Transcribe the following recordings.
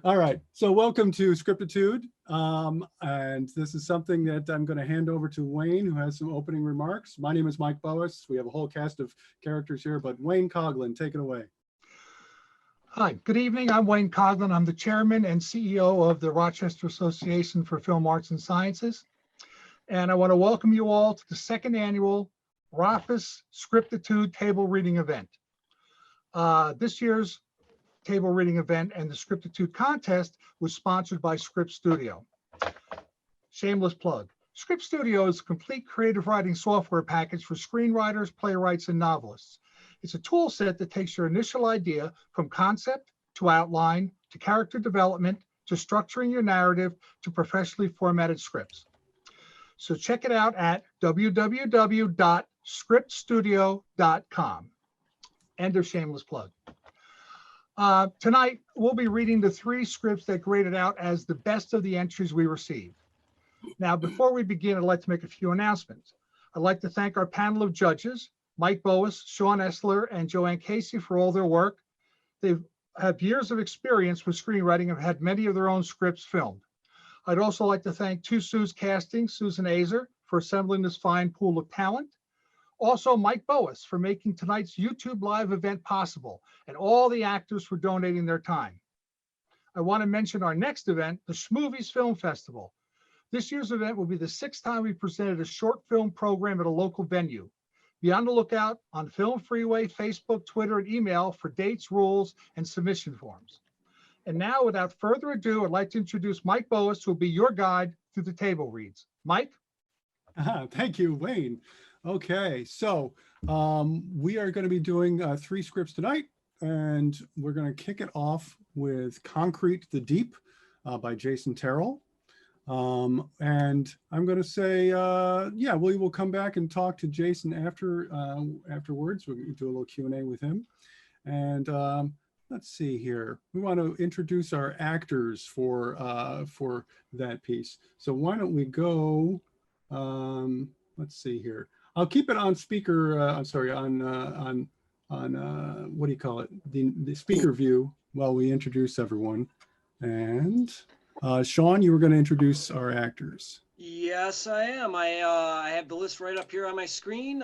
All right, so welcome to Scriptitude, and this is something that I'm going to hand over to Wayne, who has some opening remarks. My name is Mike Boas. We have a whole cast of characters here, but Wayne Coughlin, take it away. Hi, good evening. I'm Wayne Coughlin. I'm the chairman and CEO of the Rochester Association for Film Arts and Sciences. And I want to welcome you all to the second annual RAFAS Scriptitude table reading event. This year's table reading event and the Scriptitude contest was sponsored by Script Studio. Shameless plug. Script Studio is a complete creative writing software package for screenwriters, playwrights, and novelists. It's a tool set that takes your initial idea from concept to outline to character development to structuring your narrative to professionally formatted scripts. So check it out at www.scriptstudio.com. End of shameless plug. Tonight, we'll be reading the 3 scripts that graded out as the best of the entries we received. Now, before we begin, I'd like to make a few announcements. I'd like to thank our panel of judges, Mike Boas, Sean Essler, and Joanne Casey for all their work. They have years of experience with screenwriting and have had many of their own scripts filmed. I'd also like to thank Two Sue's Casting, Susan Azer, for assembling this fine pool of talent. Also, Mike Boas for making tonight's YouTube live event possible, and all the actors for donating their time. I want to mention our next event, the Schmovies Film Festival. This year's event will be the 6th time we presented a short film program at a local venue. Be on the lookout on Film Freeway, Facebook, Twitter, and email for dates, rules, and submission forms. And now, without further ado, I'd like to introduce Mike Boas, who will be your guide through the table reads. Mike? Thank you, Wayne. Okay, so we are going to be doing 3 scripts tonight, and we're going to kick it off with Concrete the Deep by Jason Terrill. And I'm going to say, yeah, we will come back and talk to Jason afterwards. We'll do a little Q&A with him. And let's see here. We want to introduce our actors for that piece. So why don't we go, let's see here. I'll keep it on speaker, I'm sorry, on what do you call it? The speaker view while we introduce everyone. And Sean, you were going to introduce our actors. Yes, I am. I have the list right up here on my screen.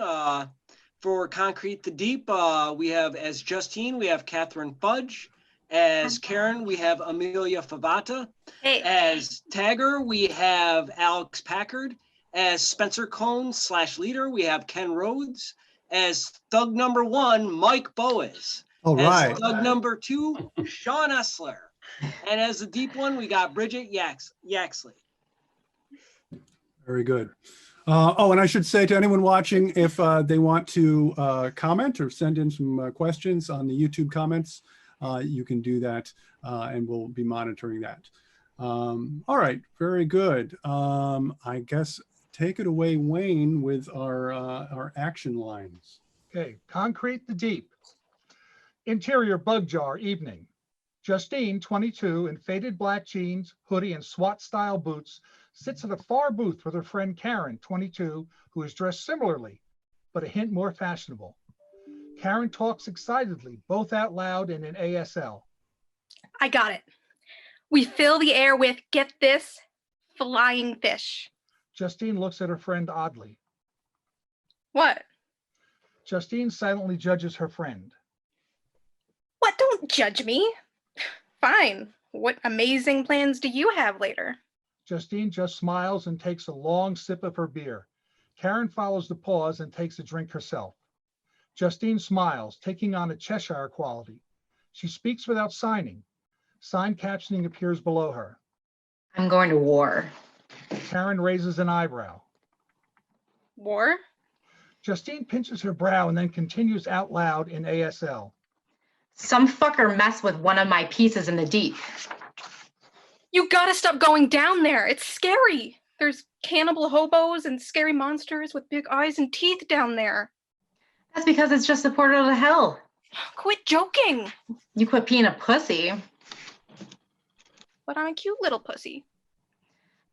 For Concrete the Deep, we have as Justine, we have Catherine Fudge. As Karen, we have Amelia Favata. Hey. As Tagger, we have Alex Packard. As Spencer Cone / leader, we have Ken Rhodes. As Thug number 1, Mike Boas. All right. As Thug number 2, Sean Essler. And as the deep one, we got Bridget Yaxley. Very good. Oh, and I should say to anyone watching, if they want to comment or send in some questions on the YouTube comments, you can do that, and we'll be monitoring that. All right, very good. I guess take it away, Wayne, with our action lines. Okay, Concrete the Deep. Interior bug jar, evening. Justine, 22, in faded black jeans, hoodie, and SWAT-style boots, sits at a far booth with her friend Karen, 22, who is dressed similarly, but a hint more fashionable. Karen talks excitedly, both out loud and in ASL. I got it. We fill the air with, get this, flying fish. Justine looks at her friend oddly. What? Justine silently judges her friend. What? Don't judge me. Fine. What amazing plans do you have later? Justine just smiles and takes a long sip of her beer. Karen follows the pause and takes a drink herself. Justine smiles, taking on a Cheshire quality. She speaks without signing. Sign captioning appears below her. I'm going to war. Karen raises an eyebrow. War? Justine pinches her brow and then continues out loud in ASL. Some fucker messed with one of my pieces in the deep. You gotta stop going down there. It's scary. There's cannibal hobos and scary monsters with big eyes and teeth down there. That's because it's just a portal to hell. Quit joking. You quit being a pussy. But I'm a cute little pussy.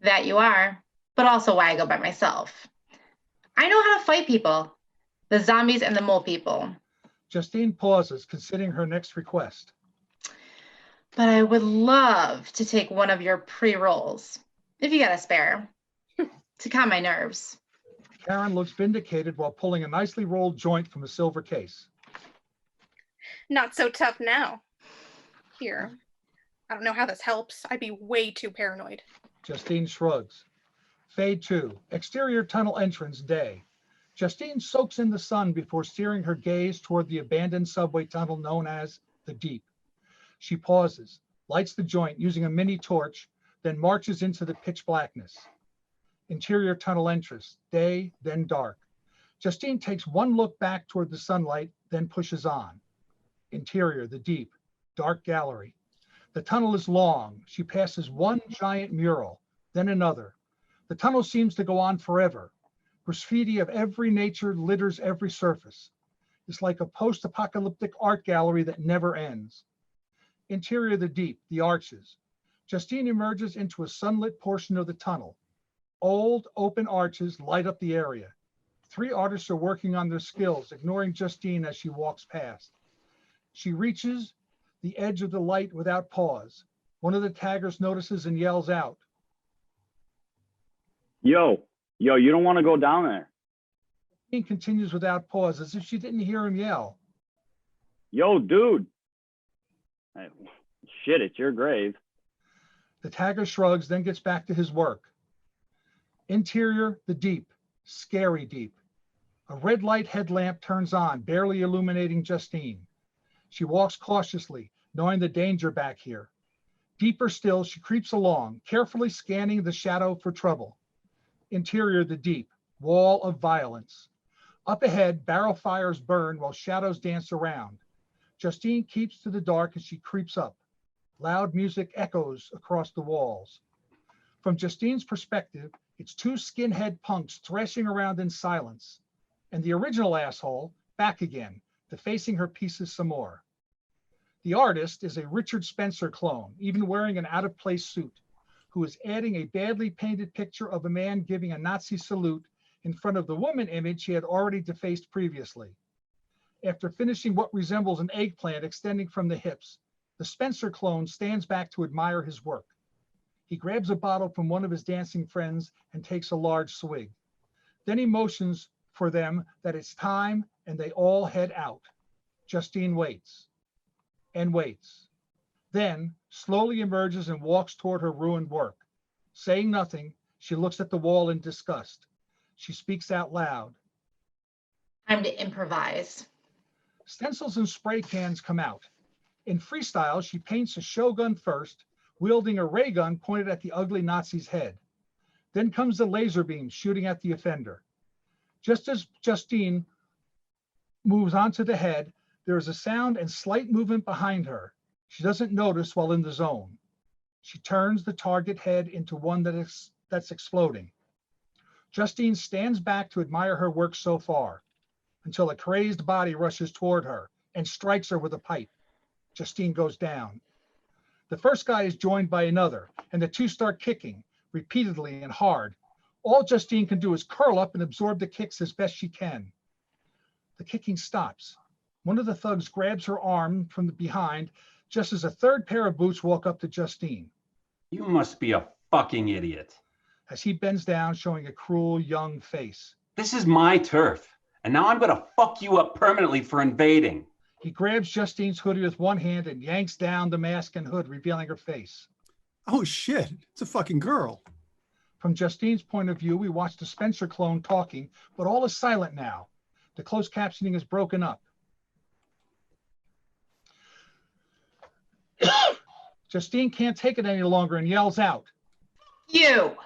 That you are, but also why I go by myself. I know how to fight people. The zombies and the mole people. Justine pauses, considering her next request. but I would love to take one of your pre-rolls, if you got a spare, to calm my nerves. Karen looks vindicated while pulling a nicely rolled joint from a silver case. Not so tough now. Here. I don't know how this helps. I'd be way too paranoid. Justine shrugs. Fade 2, exterior tunnel entrance, day. Justine soaks in the sun before steering her gaze toward the abandoned subway tunnel known as the Deep. She pauses, lights the joint using a mini torch, then marches into the pitch blackness. Interior tunnel entrance, day, then dark. Justine takes one look back toward the sunlight, then pushes on. Interior, the Deep, dark gallery. The tunnel is long. She passes one giant mural, then another. The tunnel seems to go on forever. Graffiti of every nature litters every surface. It's like a post-apocalyptic art gallery that never ends. Interior, the Deep, the arches. Justine emerges into a sunlit portion of the tunnel. Old, open arches light up the area. 3 artists are working on their skills, ignoring Justine as she walks past. She reaches the edge of the light without pause. One of the taggers notices and yells out. Yo, you don't want to go down there. Justine continues without pause, as if she didn't hear him yell. Yo, dude. Hey, shit, it's your grave. The tagger shrugs, then gets back to his work. Interior, the Deep, scary deep. A red light headlamp turns on, barely illuminating Justine. She walks cautiously, knowing the danger back here. Deeper still, she creeps along, carefully scanning the shadow for trouble. Interior, the Deep, wall of violence. Up ahead, barrel fires burn while shadows dance around. Justine keeps to the dark as she creeps up. Loud music echoes across the walls. From Justine's perspective, it's 2 skinhead punks thrashing around in silence. And the original asshole, back again, defacing her pieces some more. The artist is a Richard Spencer clone, even wearing an out-of-place suit, who is adding a badly painted picture of a man giving a Nazi salute in front of the woman image he had already defaced previously. After finishing what resembles an eggplant extending from the hips, the Spencer clone stands back to admire his work. He grabs a bottle from one of his dancing friends and takes a large swig. Then he motions for them that it's time, and they all head out. Justine waits and waits. Then slowly emerges and walks toward her ruined work. Saying nothing, she looks at the wall in disgust. She speaks out loud. Time to improvise. Stencils and spray cans come out. In freestyle, she paints a Shogun first, wielding a ray gun pointed at the ugly Nazi's head. Then comes the laser beam shooting at the offender. Just as Justine moves onto the head, there is a sound and slight movement behind her. She doesn't notice while in the zone. She turns the target head into one that's exploding. Justine stands back to admire her work so far, until a crazed body rushes toward her and strikes her with a pipe. Justine goes down. The first guy is joined by another, and the 2 start kicking repeatedly and hard. All Justine can do is curl up and absorb the kicks as best she can. The kicking stops. One of the thugs grabs her arm from behind, just as a 3rd pair of boots walk up to Justine. You must be a fucking idiot. As he bends down, showing a cruel young face. This is my turf, and now I'm gonna fuck you up permanently for invading. He grabs Justine's hoodie with one hand and yanks down the mask and hood, revealing her face. Oh shit, it's a fucking girl. From Justine's point of view, we watch the Spencer clone talking, but all is silent now. The closed captioning is broken up. Justine can't take it any longer and yells out. You!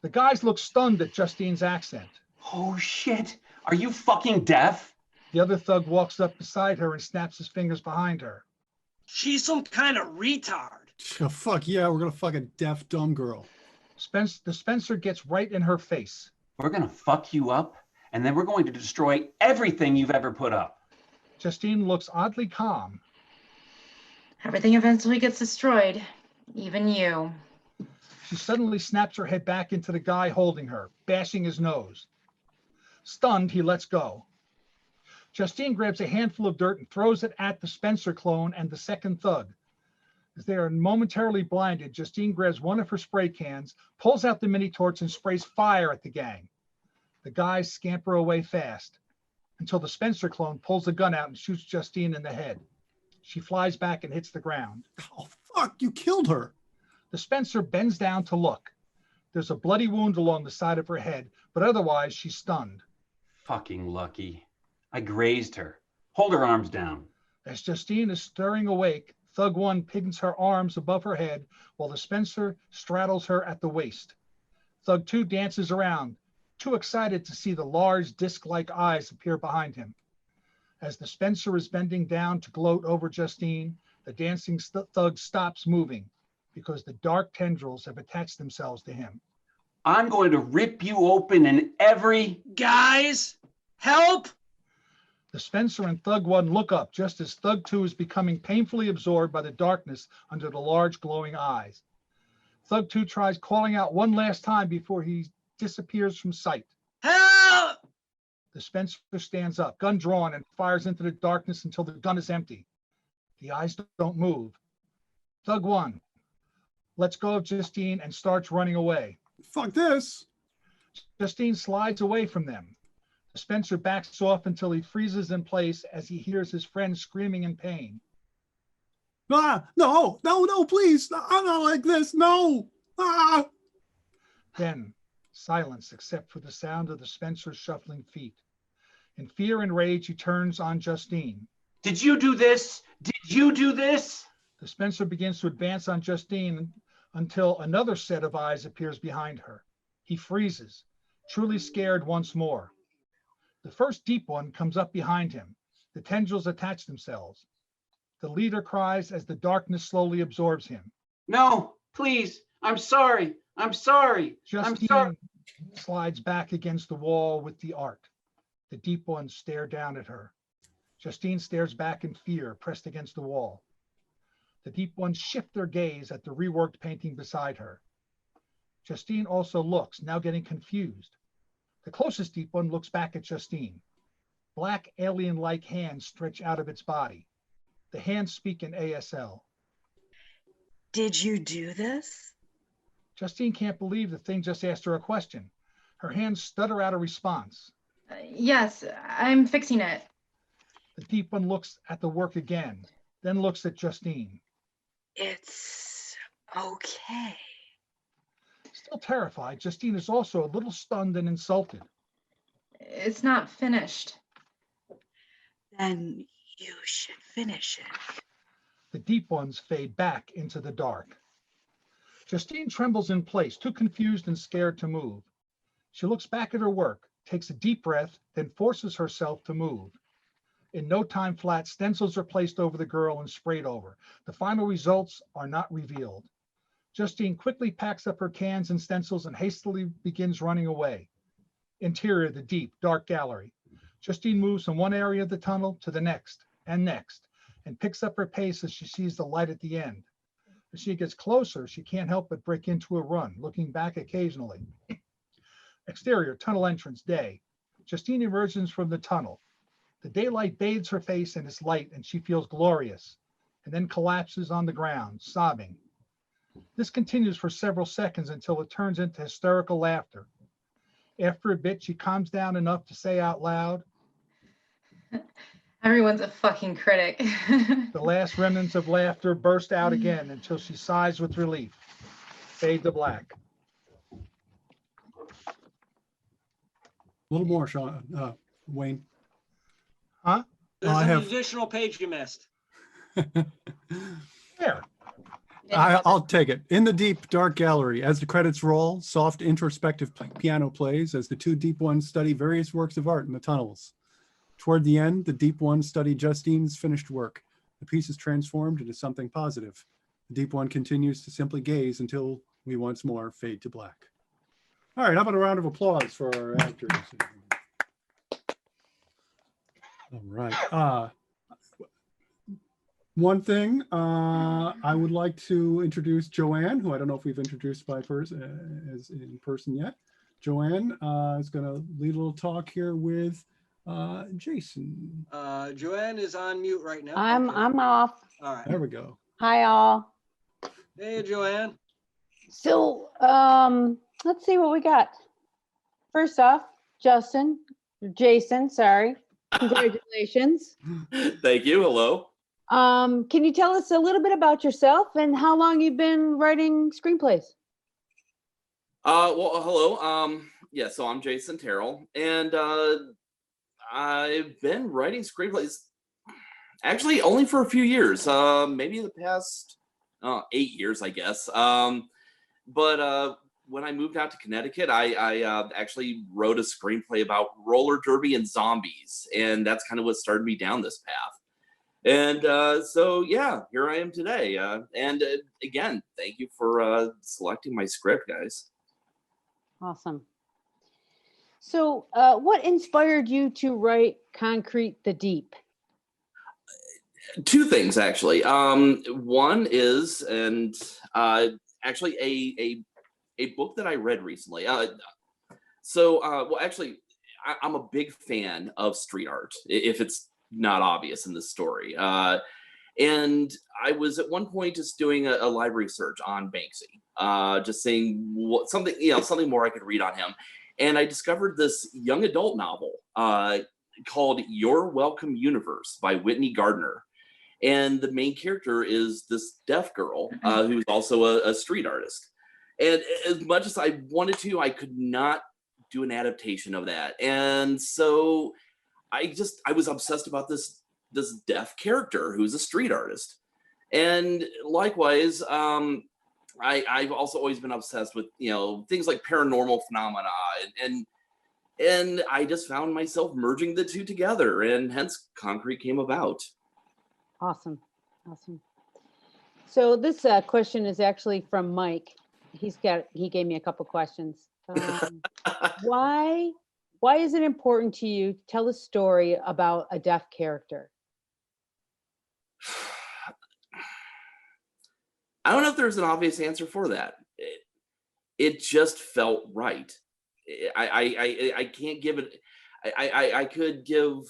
The guys look stunned at Justine's accent. Oh shit, are you fucking deaf? The other thug walks up beside her and snaps his fingers behind her. She's some kind of retard. Oh, fuck yeah, we're gonna fuck a deaf dumb girl. The Spencer gets right in her face. We're gonna fuck you up, and then we're going to destroy everything you've ever put up. Justine looks oddly calm. Everything eventually gets destroyed, even you. She suddenly snaps her head back into the guy holding her, bashing his nose. Stunned, he lets go. Justine grabs a handful of dirt and throws it at the Spencer clone and the second thug. As they are momentarily blinded, Justine grabs one of her spray cans, pulls out the mini torch, and sprays fire at the gang. The guys scamper away fast until the Spencer clone pulls the gun out and shoots Justine in the head. She flies back and hits the ground. Oh, fuck, you killed her. The Spencer bends down to look. There's a bloody wound along the side of her head, but otherwise she's stunned. Fucking lucky. I grazed her. Hold her arms down. As Justine is stirring awake, Thug 1 pins her arms above her head while the Spencer straddles her at the waist. Thug 2 dances around, too excited to see the large disc-like eyes appear behind him. As the Spencer is bending down to gloat over Justine, the dancing thug stops moving because the dark tendrils have attached themselves to him. I'm going to rip you open in every... Guys, help! The Spencer and Thug 1 look up just as Thug 2 is becoming painfully absorbed by the darkness under the large glowing eyes. Thug 2 tries calling out one last time before he disappears from sight. Help! The Spencer stands up, gun drawn, and fires into the darkness until the gun is empty. The eyes don't move. Thug 1 lets go of Justine and starts running away. Fuck this. Justine slides away from them. The Spencer backs off until he freezes in place as he hears his friend screaming in pain. Ah, no, please. I'm not like this. No. Ah. Then silence except for the sound of the Spencer's shuffling feet. In fear and rage, he turns on Justine. Did you do this? Did you do this? The Spencer begins to advance on Justine until another set of eyes appears behind her. He freezes, truly scared once more. The first deep one comes up behind him. The tendrils attach themselves. The leader cries as the darkness slowly absorbs him. No, please. I'm sorry. I'm sorry. Justine slides back against the wall with the art. The deep ones stare down at her. Justine stares back in fear, pressed against the wall. The deep ones shift their gaze at the reworked painting beside her. Justine also looks, now getting confused. The closest deep one looks back at Justine. Black alien-like hands stretch out of its body. The hands speak in ASL. Did you do this? Justine can't believe the thing just asked her a question. Her hands stutter out a response. Yes, I'm fixing it. The deep one looks at the work again, then looks at Justine. It's okay. Still terrified, Justine is also a little stunned and insulted. It's not finished. Then you should finish it. The deep ones fade back into the dark. Justine trembles in place, too confused and scared to move. She looks back at her work, takes a deep breath, then forces herself to move. In no time flat, stencils are placed over the girl and sprayed over. The final results are not revealed. Justine quickly packs up her cans and stencils and hastily begins running away. Interior, the deep, dark gallery. Justine moves from one area of the tunnel to the next, and picks up her pace as she sees the light at the end. As she gets closer, she can't help but break into a run, looking back occasionally. Exterior, tunnel entrance, day. Justine emerges from the tunnel. The daylight bathes her face in its light, and she feels glorious, and then collapses on the ground, sobbing. This continues for several seconds until it turns into hysterical laughter. After a bit, she calms down enough to say out loud, Everyone's a fucking critic. the last remnants of laughter burst out again until she sighs with relief. Fade to black. A little more, Sean, Wayne. Huh? There's I an have- additional page you missed. There. I'll take it. In the deep, dark gallery, as the credits roll, soft introspective piano plays as the two deep ones study various works of art in the tunnels. Toward the end, the deep ones study Justine's finished work. The piece is transformed into something positive. The deep one continues to simply gaze until we once more fade to black. All right, how about a round of applause for our actors? All right. One thing, I would like to introduce Joanne, who I don't know if we've introduced by as in person yet. Joanne is going to lead a little talk here with Jason. Joanne is on mute right now. I'm Okay. off. All right. There we go. Hi all. Hey, Joanne. So, let's see what we got. First off, Jason, sorry. Congratulations. Thank you. Hello. Can you tell us a little bit about yourself and how long you've been writing screenplays? Well, hello. Yeah, so I'm Jason Terrill, and I've been writing screenplays actually only for a few years, maybe the past 8 years, I guess. But when I moved out to Connecticut, I actually wrote a screenplay about roller derby and zombies, and that's kind of what started me down this path. And so, yeah, here I am today. And again, thank you for selecting my script, guys. Awesome. So, what inspired you to write Concrete the Deep? Two things, actually. One is, and actually a book that I read recently. Well, actually, I'm a big fan of street art, if it's not obvious in this story. And I was at one point just doing a library search on Banksy, just seeing something more I could read on him. And I discovered this young adult novel called Your Welcome Universe by Whitney Gardner. And the main character is this deaf girl who's also a street artist. And as much as I wanted to, I could not do an adaptation of that. And so I was obsessed about this deaf character who's a street artist. And likewise, I've also always been obsessed with, things like paranormal phenomena, and I just found myself merging the two together, and hence Concrete came about. Awesome. So this question is actually from Mike. He gave me a couple questions. Why is it important to you to tell a story about a deaf character? I don't know if there's an obvious answer for that. It just felt right. I can't give it. I could give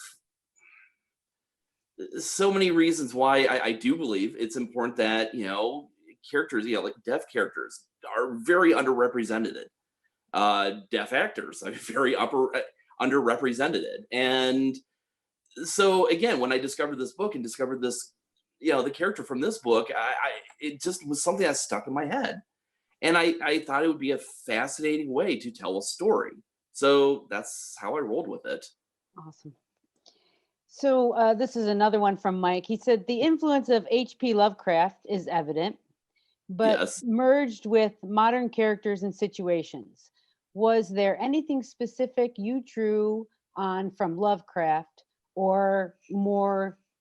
so many reasons why I do believe it's important that characters, like deaf characters, are very underrepresented. Deaf actors are very underrepresented, and so again, when I discovered this book and discovered this, the character from this book, it just was something that stuck in my head, and I thought it would be a fascinating way to tell a story. So that's how I rolled with it. Awesome. So this is another one from Mike. He said the influence of H.P. Lovecraft is evident, but Yes. merged with modern characters and situations. Was there anything specific you drew on from Lovecraft, or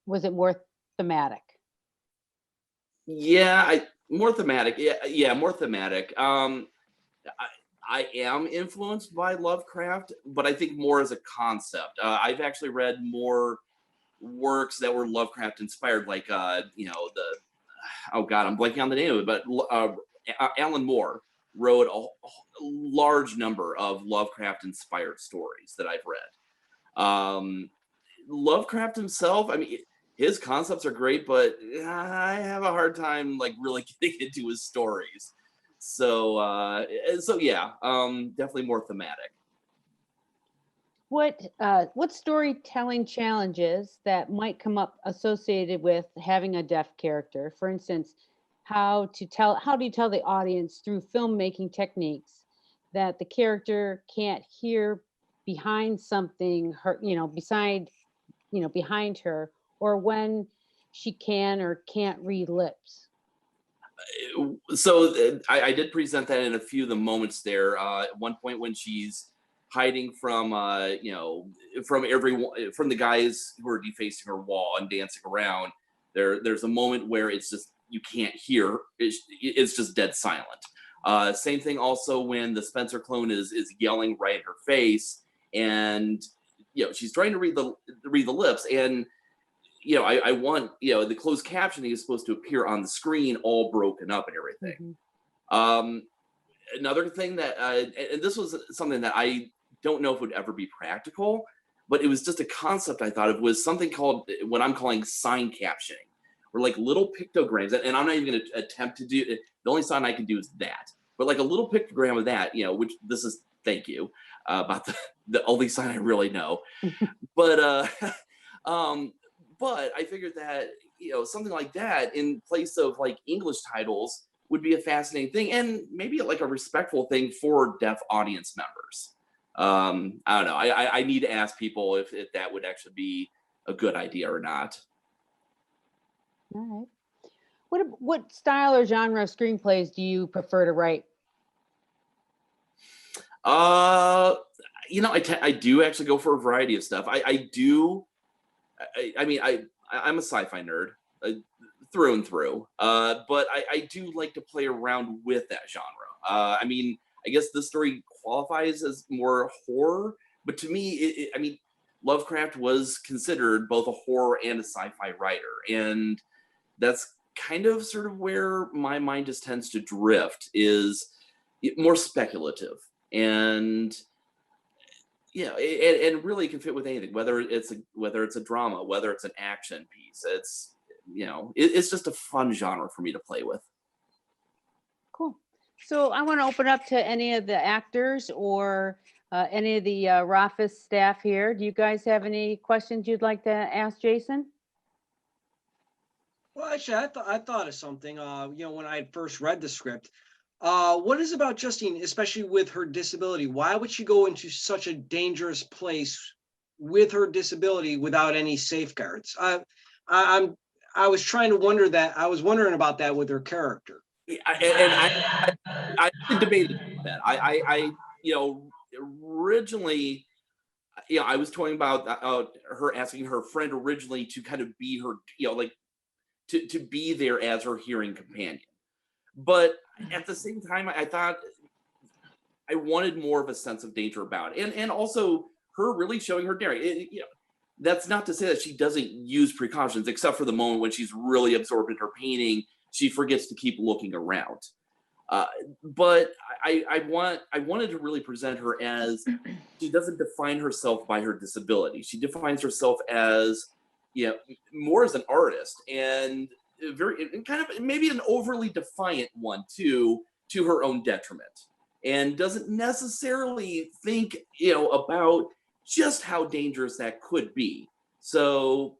was it more thematic? Yeah, more thematic. Yeah, more thematic. I am influenced by Lovecraft, but I think more as a concept. I've actually read more works that were Lovecraft inspired, like I'm blanking on the name of it, but Alan Moore wrote a large number of Lovecraft inspired stories that I've read. Lovecraft himself, his concepts are great, but I have a hard time really getting into his stories. So yeah, definitely more thematic. What storytelling challenges that might come up associated with having a deaf character? For instance, how do you tell the audience through filmmaking techniques that the character can't hear behind something, behind her, or when she can or can't read lips? So I did present that in a few of the moments there. At one point when she's hiding from from the guys who are defacing her wall and dancing around, there's a moment where it's just, you can't hear, it's just dead silent. Same thing also when the Spencer clone is yelling right in her face, and she's trying to read the lips, and I want the closed captioning is supposed to appear on the screen all broken up and everything. Mm-hmm. Another thing that and this was something that I don't know if would ever be practical, but it was just a concept I thought of, was something called, what I'm calling sign captioning, or like little pictograms. And I'm not even going to attempt to do The only sign I can do is that. But like a little pictogram of that, you know, which this is, thank you, about the only sign I really know. But but I figured that, you know, something like that in place of like English titles would be a fascinating thing, and maybe like a respectful thing for deaf audience members. I don't know. I need to ask people if that would actually be a good idea or not. All right. What style or genre of screenplays do you prefer to write? You know, I do actually go for a variety of stuff. I mean, I'm a sci-fi nerd through and through, but I do like to play around with that genre. I mean, I guess this story qualifies as more horror, but to me, I mean, Lovecraft was considered both a horror and a sci-fi writer, and that's kind of sort of where my mind just tends to drift, is more speculative, and yeah, and really can fit with anything, whether it's a drama, whether it's an action piece. It's, you know, it's just a fun genre for me to play with. Cool. So I want to open up to any of the actors or any of the RAFAS staff here. Do you guys have any questions you'd like to ask Jason? Well, actually, I thought of something. You know, when I had first read the script, what is about Justine, especially with her disability? Why would she go into such a dangerous place with her disability without any safeguards? I was trying to wonder that. I was wondering about that with her character. I debated that. I you know, originally, you know, I was talking about her asking her friend originally to kind of be her, you know, like to be there as her hearing companion. But at the same time, I thought I wanted more of a sense of danger about it. And also her really showing her daring. You know, that's not to say that she doesn't use precautions, except for the moment when she's really absorbed in her painting, she forgets to keep looking around. But I wanted to really present her as, she doesn't define herself by her disability. She defines herself as, you know, more as an artist, and kind of maybe an overly defiant one too, to her own detriment, and doesn't necessarily think, you know, about just how dangerous that could be. So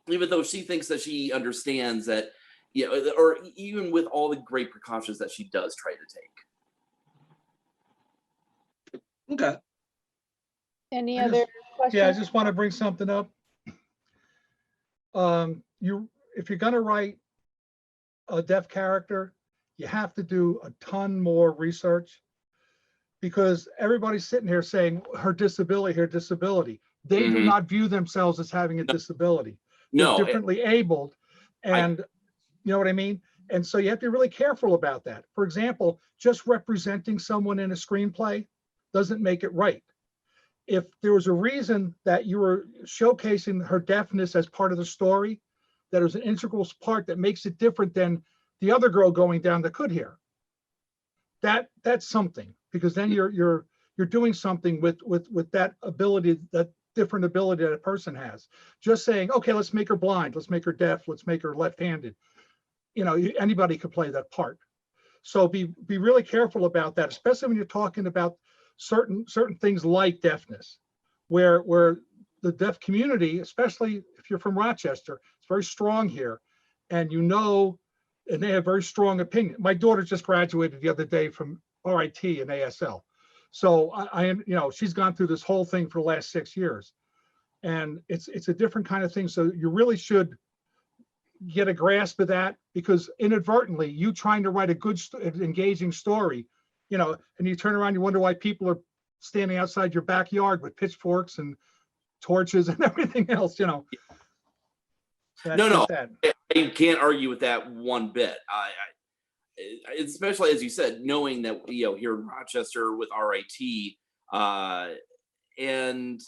even though she thinks that she understands that, you know, or even with all the great precautions that she does try to take. Okay. Any other questions? Yeah, I just want to bring something up. If you're going to write a deaf character, you have to do a ton more research, because everybody's sitting here saying her disability, her disability. They do not view themselves as having a disability. No, they're differently abled, and you know what I mean? And so you have to be really careful about that. For example, just representing someone in a screenplay doesn't make it right. If there was a reason that you were showcasing her deafness as part of the story, that was an integral part that makes it different than the other girl going down that could hear. That's something, because then you're doing something with that ability, that different ability that a person has. Just saying, okay, let's make her blind, let's make her deaf, let's make her left-handed. You know, anybody could play that part. So be really careful about that, especially when you're talking about certain things like deafness, where the deaf community, especially if you're from Rochester, it's very strong here, and you know, and they have very strong opinion. My daughter just graduated the other day from RIT and ASL, so I you know, she's gone through this whole thing for the last 6 years, and it's a different kind of thing. So you really should get a grasp of that, because inadvertently, you trying to write a good, engaging story, you know, and you turn around, you wonder why people are standing outside your backyard with pitchforks and torches and everything else, you know. So no, I can't argue with that one bit. I especially, as you said, knowing that, you know, here in Rochester with RIT, and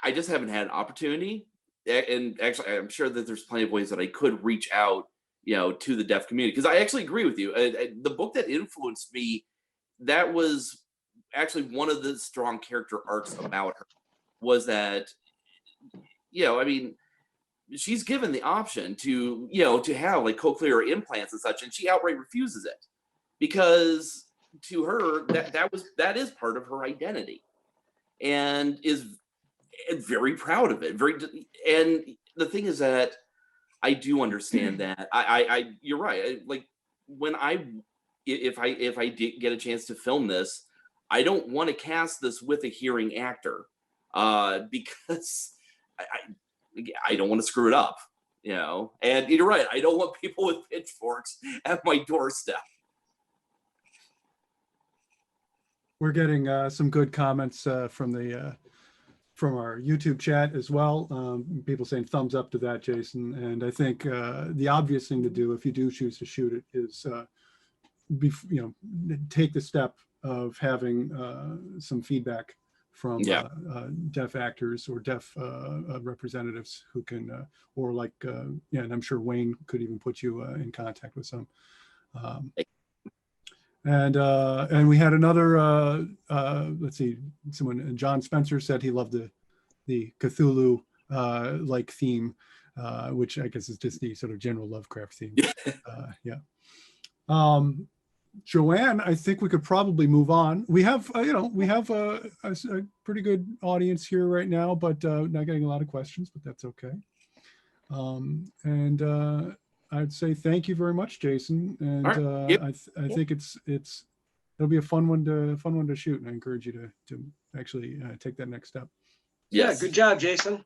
I just haven't had an opportunity. And actually, I'm sure that there's plenty of ways that I could reach out, you know, to the deaf community, because I actually agree with you. The book that influenced me, that was actually one of the strong character arcs about her, was that, you know, I mean, she's given the option to, you know, to have like cochlear implants and such, and she outright refuses it because to her that is part of her identity, and is very proud of it. And the thing is that I do understand that. You're right. Like when if I did get a chance to film this, I don't want to cast this with a hearing actor because I don't want to screw it up, you know. And you're right. I don't want people with pitchforks at my doorstep. We're getting some good comments from our YouTube chat as well. People saying thumbs up to that, Jason. And I think the obvious thing to do if you do choose to shoot it is, take the step of having some feedback from deaf actors or deaf representatives who can, and I'm sure Wayne could even put you in contact with some. And we had another, let's see, John Spencer said he loved the Cthulhu like theme, which I guess is just the sort of general Lovecraft theme. Joanne, I think we could probably move on. We have, a pretty good audience here right now, but not getting a lot of questions, but that's okay. I'd say thank you very much, Jason. And I think it'll be a fun one to shoot, and I encourage you to actually take that next step. Yeah, good job, Jason.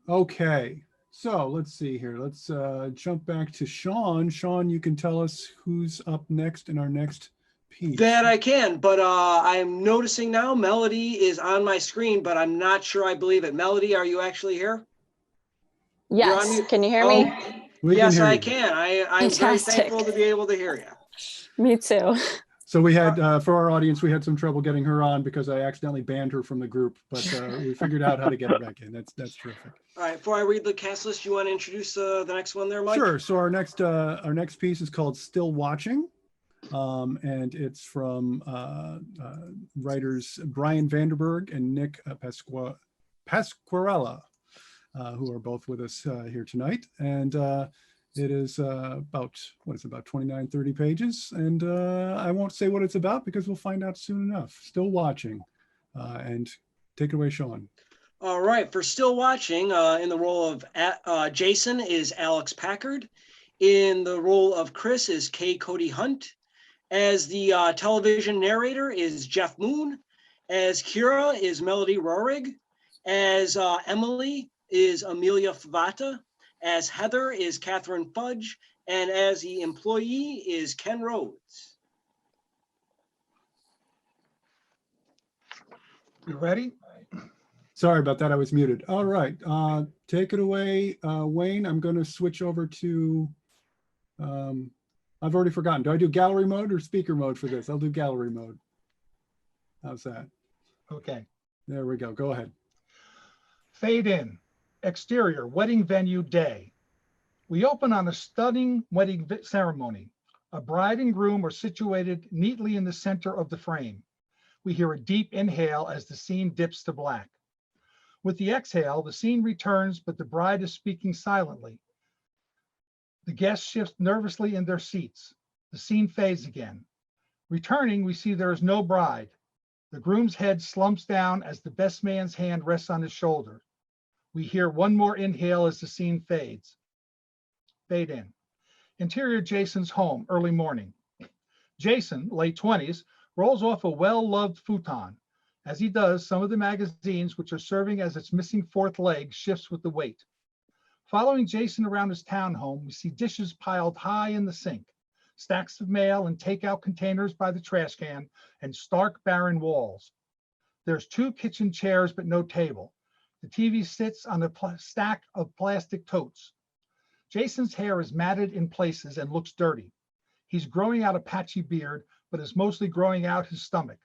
Okay. So let's see here. Let's jump back to Sean. Sean, you can tell us who's up next in our next piece. That I can, but I'm noticing now Melody is on my screen, but I'm not sure I believe it. Melody, are you actually here? Yes. Can you hear me? Yes, I can. I'm very thankful to be able to hear you. Me too. So we had, for our audience, we had some trouble getting her on because I accidentally banned her from the group, but we figured out how to get her back in. That's terrific. All right, before I read the cast list, you want to introduce the next one there, Mike? Sure. So our next piece is called Still Watching. And it's from writers Brian VanDenBergh and Nick Pasquarella, who are both with us here tonight. And it is about 29, 30 pages. And I won't say what it's about because we'll find out soon enough. Still Watching. And take it away, Sean. All right, for Still Watching, in the role of Jason is Alex Packard. In the role of Chris is K. Cody Hunt. As the television narrator is Jeff Moon. As Kira is Melody Rohrig. As Emily is Amelia Favata. As Heather is Catherine Fudge. And as the employee is Ken Rhodes. You ready? Sorry about that, I was muted. All right, take it away, Wayne. I'm going to switch over to, I've already forgotten. Do I do gallery mode or speaker mode for this? I'll do gallery mode. How's that? Okay. There we go. Go ahead. Fade in. Exterior, wedding venue day. We open on a stunning wedding ceremony. A bride and groom are situated neatly in the center of the frame. We hear a deep inhale as the scene dips to black. With the exhale, the scene returns, but the bride is speaking silently. The guests shift nervously in their seats. The scene fades again. Returning, we see there is no bride. The groom's head slumps down as the best man's hand rests on his shoulder. We hear one more inhale as the scene fades. Fade in. Interior Jason's home, early morning. Jason, late 20s, rolls off a well-loved futon. As he does, some of the magazines, which are serving as its missing fourth leg, shifts with the weight. Following Jason around his townhome, we see dishes piled high in the sink, stacks of mail and takeout containers by the trash can, and stark, barren walls. There's 2 kitchen chairs, but no table. The TV sits on a stack of plastic totes. Jason's hair is matted in places and looks dirty. He's growing out a patchy beard, but is mostly growing out his stomach.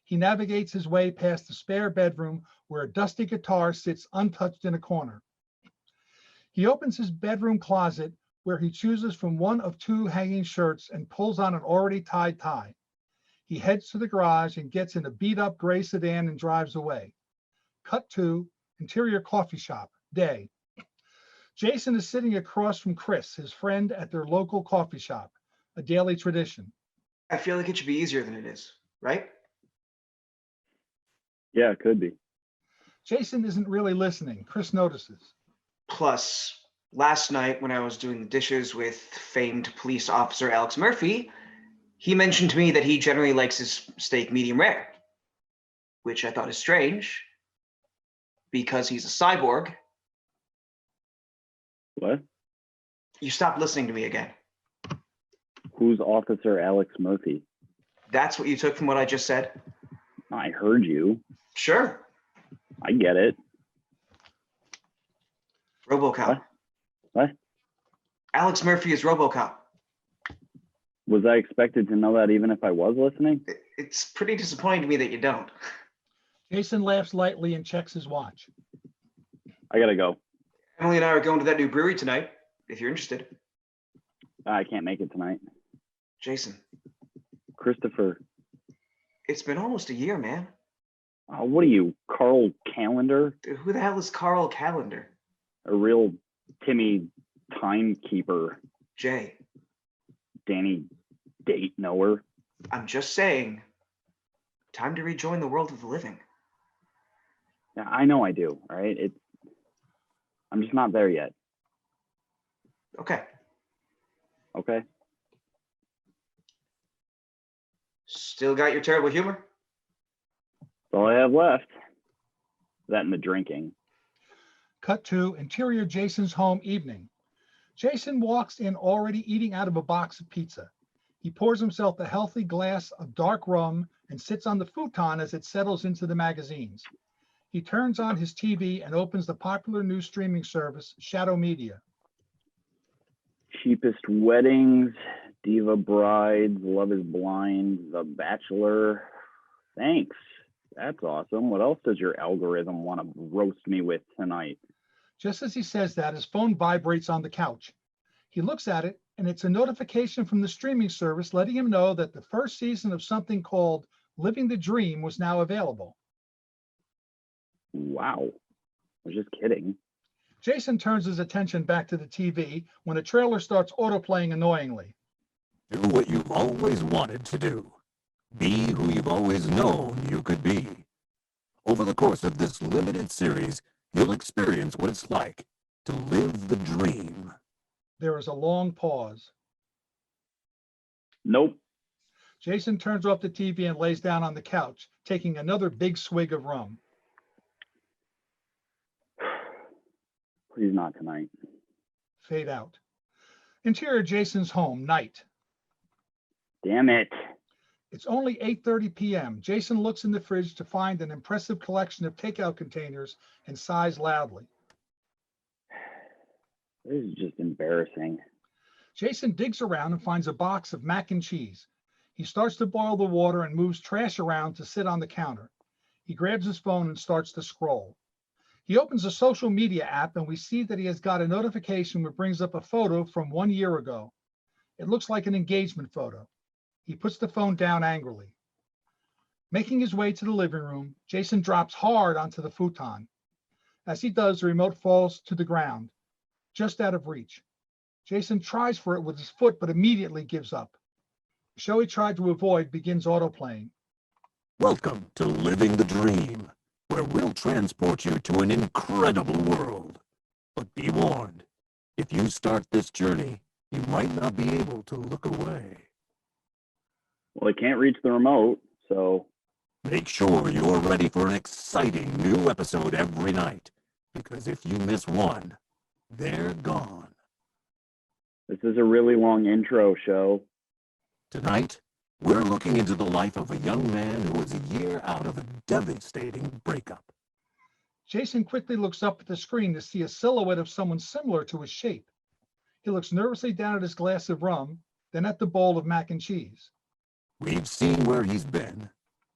He navigates his way past the spare bedroom where a dusty guitar sits untouched in a corner. He opens his bedroom closet where he chooses from one of 2 hanging shirts and pulls on an already tied tie. He heads to the garage and gets in a beat-up gray sedan and drives away. Cut to interior coffee shop, day. Jason is sitting across from Chris, his friend at their local coffee shop, a daily tradition. I feel like it should be easier than it is, right? Yeah, it could be. Jason isn't really listening. Chris notices. Plus, last night when I was doing the dishes with famed police officer Alex Murphy, he mentioned to me that he generally likes his steak medium rare, which I thought is strange because he's a cyborg. What? You stopped listening to me again. Who's Officer Alex Murphy? That's what you took from what I just said? I heard you. Sure. I get it. Robocop. What? Alex Murphy is Robocop. Was I expected to know that even if I was listening? It's pretty disappointing to me that you don't. Jason laughs lightly and checks his watch. I gotta go. Emily and I are going to that new brewery tonight, if you're interested. I can't make it tonight. Jason. Christopher. It's been almost a year, man. What are you, Carl Calendar? Dude, who the hell is Carl Calendar? A real Timmy timekeeper. Jay. Danny date knower. I'm just saying, time to rejoin the world of the living. Yeah, I know I do, all right? I'm just not there yet. Okay. Okay? Still got your terrible humor? That's all I have left. That and the drinking. Cut to interior Jason's home, evening. Jason walks in already eating out of a box of pizza. He pours himself a healthy glass of dark rum and sits on the futon as it settles into the magazines. He turns on his TV and opens the popular new streaming service, Shadow Media. Cheapest Weddings, Diva Brides, Love is Blind, The Bachelor. Thanks. That's awesome. What else does your algorithm want to roast me with tonight? Just as he says that, his phone vibrates on the couch. He looks at it, and it's a notification from the streaming service letting him know that the first season of something called Living the Dream was now available. Wow. I was just kidding. Jason turns his attention back to the TV when a trailer starts autoplaying annoyingly. Do what you've always wanted to do. Be who you've always known you could be. Over the course of this limited series, you'll experience what it's like to live the dream. There is a long pause. Nope. Jason turns off the TV and lays down on the couch, taking another big swig of rum. Please not tonight. Fade out. Interior Jason's home, night. Damn it. It's only 8:30 p.m. Jason looks in the fridge to find an impressive collection of takeout containers and sighs loudly. This is just embarrassing. Jason digs around and finds a box of mac and cheese. He starts to boil the water and moves trash around to sit on the counter. He grabs his phone and starts to scroll. He opens a social media app and we see that he has got a notification which brings up a photo from 1 year ago. It looks like an engagement photo. He puts the phone down angrily. Making his way to the living room, Jason drops hard onto the futon. As he does, the remote falls to the ground, just out of reach. Jason tries for it with his foot, but immediately gives up. The show he tried to avoid begins autoplaying. Welcome to Living the Dream, where we'll transport you to an incredible world. But be warned, if you start this journey, you might not be able to look away. Well, I can't reach the remote, so... Make sure you're ready for an exciting new episode every night, because if you miss one, they're gone. This is a really long intro show. Tonight, we're looking into the life of a young man who was a year out of a devastating breakup. Jason quickly looks up at the screen to see a silhouette of someone similar to his shape. He looks nervously down at his glass of rum, then at the bowl of mac and cheese. We've seen where he's been,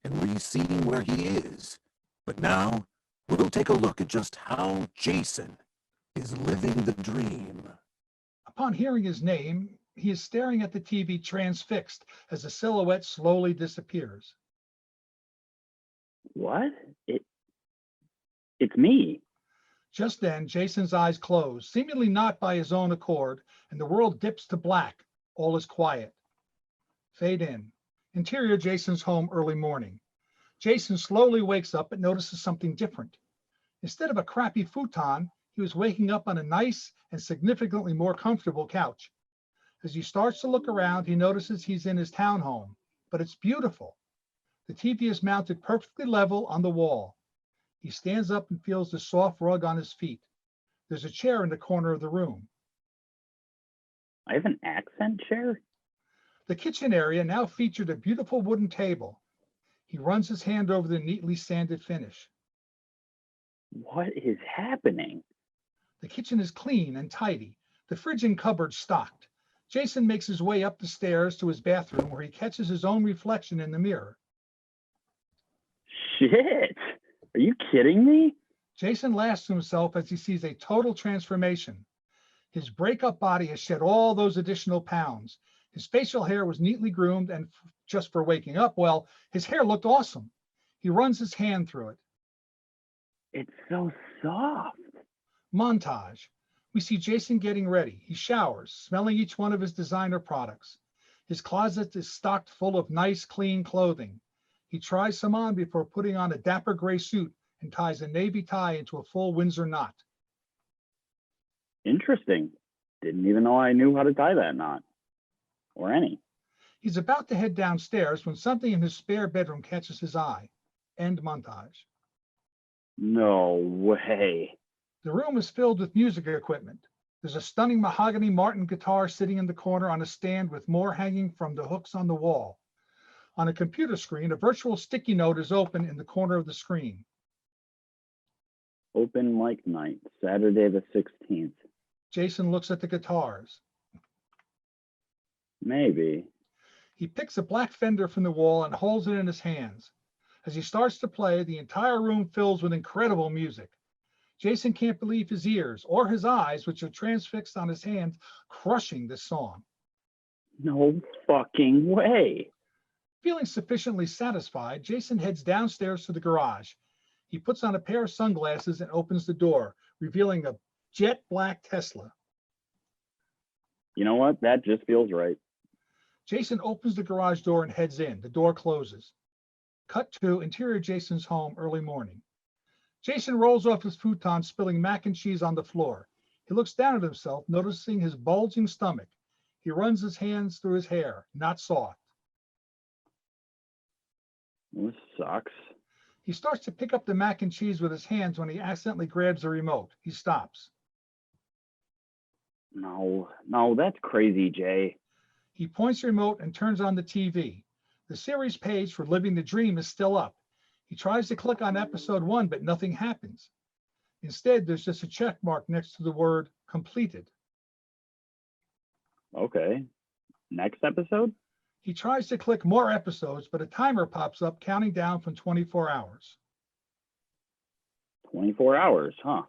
and we've seen where he is. But now, we'll take a look at just how Jason is living the dream. Upon hearing his name, he is staring at the TV transfixed as the silhouette slowly disappears. What? It's me. Just then, Jason's eyes close, seemingly not by his own accord, and the world dips to black. All is quiet. Fade in. Interior Jason's home early morning. Jason slowly wakes up but notices something different. Instead of a crappy futon, he was waking up on a nice and significantly more comfortable couch. As he starts to look around, he notices he's in his townhome, but it's beautiful. The TV is mounted perfectly level on the wall. He stands up and feels the soft rug on his feet. There's a chair in the corner of the room. I have an accent chair? The kitchen area now featured a beautiful wooden table. He runs his hand over the neatly sanded finish. What is happening? The kitchen is clean and tidy, the fridge and cupboard stocked. Jason makes his way up the stairs to his bathroom where he catches his own reflection in the mirror. Shit! Are you kidding me? Jason laughs to himself as he sees a total transformation. His breakup body has shed all those additional pounds. His facial hair was neatly groomed, and just for waking up, well, his hair looked awesome. He runs his hand through it. It's so soft. Montage. We see Jason getting ready. He showers, smelling each one of his designer products. His closet is stocked full of nice, clean clothing. He tries some on before putting on a dapper gray suit and ties a navy tie into a full Windsor knot. Interesting. Didn't even know I knew how to tie that knot. Or any. He's about to head downstairs when something in his spare bedroom catches his eye. End montage. No way. The room is filled with music equipment. There's a stunning mahogany Martin guitar sitting in the corner on a stand with more hanging from the hooks on the wall. On a computer screen, a virtual sticky note is open in the corner of the screen. Open mic night, Saturday the 16th. Jason looks at the guitars. Maybe. He picks a black Fender from the wall and holds it in his hands. As he starts to play, the entire room fills with incredible music. Jason can't believe his ears or his eyes, which are transfixed on his hands, crushing this song. No fucking way. Feeling sufficiently satisfied, Jason heads downstairs to the garage. He puts on a pair of sunglasses and opens the door, revealing a jet black Tesla. You know what? That just feels right. Jason opens the garage door and heads in. The door closes. Cut to interior Jason's home early morning. Jason rolls off his futon, spilling mac and cheese on the floor. He looks down at himself, noticing his bulging stomach. He runs his hands through his hair, not soft. This sucks. He starts to pick up the mac and cheese with his hands when he accidentally grabs the remote. He stops. No, that's crazy, Jay. He points the remote and turns on the TV. The series page for Living the Dream is still up. He tries to click on episode 1, but nothing happens. Instead, there's just a check mark next to the word completed. Okay. Next episode? He tries to click more episodes, but a timer pops up counting down from 24 hours. 24 hours, huh?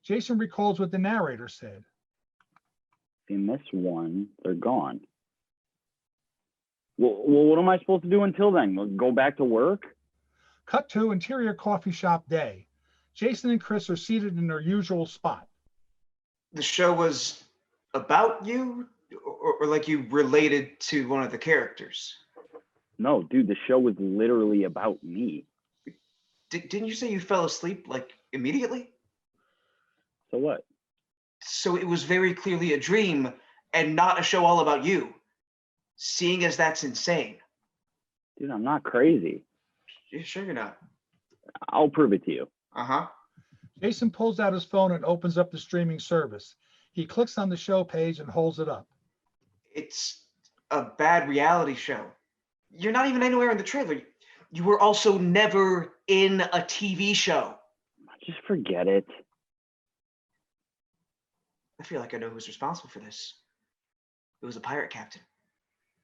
Jason recalls what the narrator said. If you miss one, they're gone. Well, what am I supposed to do until then? Go back to work? Cut to interior coffee shop day. Jason and Chris are seated in their usual spot. The show was about you, or like you related to one of the characters? No, dude, the show was literally about me. Didn't you say you fell asleep, like, immediately? So what? So it was very clearly a dream and not a show all about you. Seeing as that's insane. Dude, I'm not crazy. You sure you're not? I'll prove it to you. Uh-huh. Jason pulls out his phone and opens up the streaming service. He clicks on the show page and holds it up. It's a bad reality show. You're not even anywhere in the trailer. You were also never in a TV show. Just forget it. I feel like I know who's responsible for this. It was a pirate captain.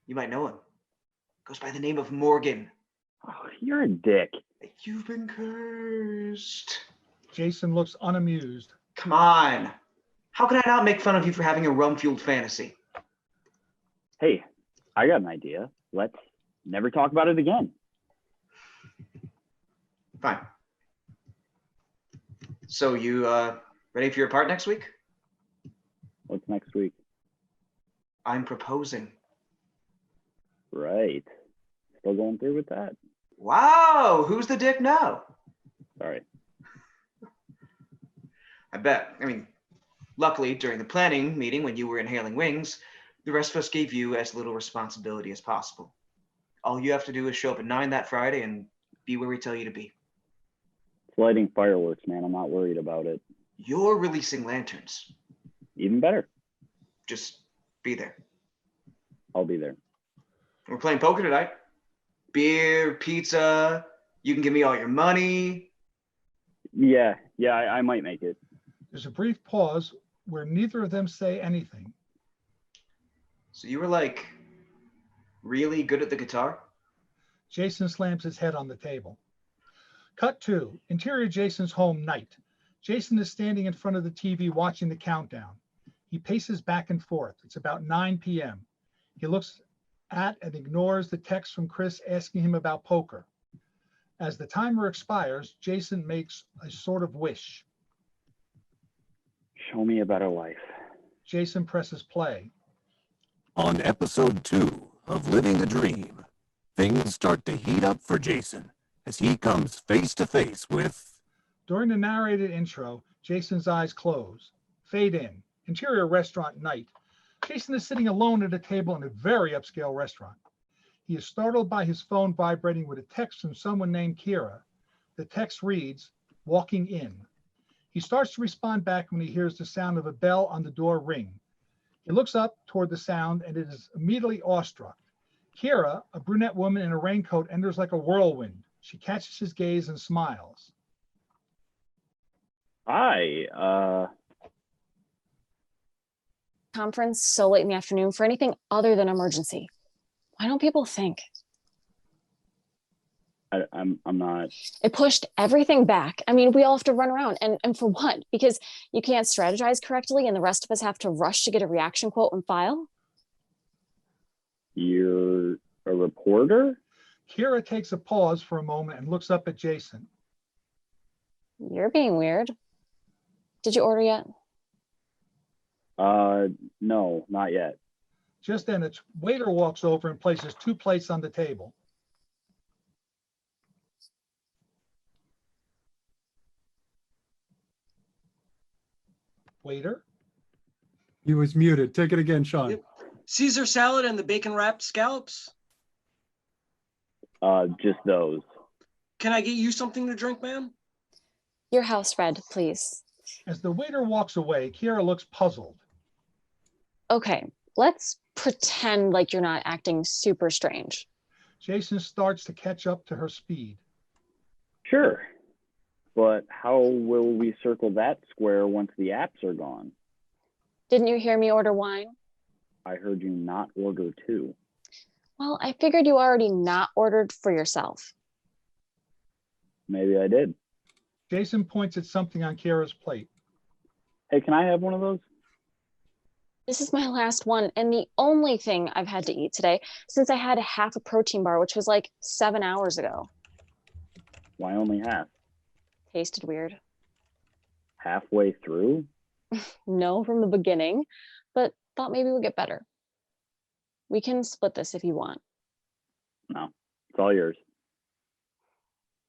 You might know him. Goes by the name of Morgan. Oh, you're a dick. You've been cursed. Jason looks unamused. Come on. How can I not make fun of you for having a rum-fueled fantasy? Hey, I got an idea. Let's never talk about it again. Fine. So you ready for your part next week? What's next week? I'm proposing. Right. Still going through with that? Wow, who's the dick now? Sorry. I bet. I mean, luckily, during the planning meeting when you were inhaling wings, the rest of us gave you as little responsibility as possible. All you have to do is show up at 9 that Friday and be where we tell you to be. It's lighting fireworks, man. I'm not worried about it. You're releasing lanterns. Even better. Just be there. I'll be there. We're playing poker tonight. Beer, pizza, you can give me all your money. Yeah, I might make it. There's a brief pause where neither of them say anything. So you were like really good at the guitar? Jason slams his head on the table. Cut 2, interior Jason's home night. Jason is standing in front of the TV watching the countdown. He paces back and forth. It's about 9 p.m. He looks at and ignores the text from Chris asking him about poker. As the timer expires, Jason makes a sort of wish. Show me a better life. Jason presses play. On episode 2 of Living the Dream, things start to heat up for Jason as he comes face to face with... During the narrated intro, Jason's eyes close. Fade in. Interior restaurant night. Jason is sitting alone at a table in a very upscale restaurant. He is startled by his phone vibrating with a text from someone named Kira. The text reads, "Walking in." He starts to respond back when he hears the sound of a bell on the door ring. He looks up toward the sound and is immediately awestruck. Kira, a brunette woman in a raincoat, enters like a whirlwind. She catches his gaze and smiles. Hi, Conference so late in the afternoon for anything other than emergency. Why don't people think? I'm not. It pushed everything back. I mean, we all have to run around. And for what? Because you can't strategize correctly and the rest of us have to rush to get a reaction quote and file? You're a reporter? Kira takes a pause for a moment and looks up at Jason. You're being weird. Did you order yet? No, not yet. Just then, a waiter walks over and places 2 plates on the table. Waiter? He was muted. Take it again, Sean. Yep. Caesar salad and the bacon wrapped scallops. Just those. Can I get you something to drink, ma'am? Your house red, please. As the waiter walks away, Kira looks puzzled. Okay, let's pretend like you're not acting super strange. Jason starts to catch up to her speed. Sure. But how will we circle that square once the apps are gone? Didn't you hear me order wine? I heard you not order 2. Well, I figured you already not ordered for yourself. Maybe I did. Jason points at something on Kira's plate. Hey, can I have one of those? This is my last one and the only thing I've had to eat today since I had half a protein bar, which was like 7 hours ago. Why only half? Tasted weird. Halfway through? No, from the beginning, but thought maybe we'd get better. We can split this if you want. No, it's all yours.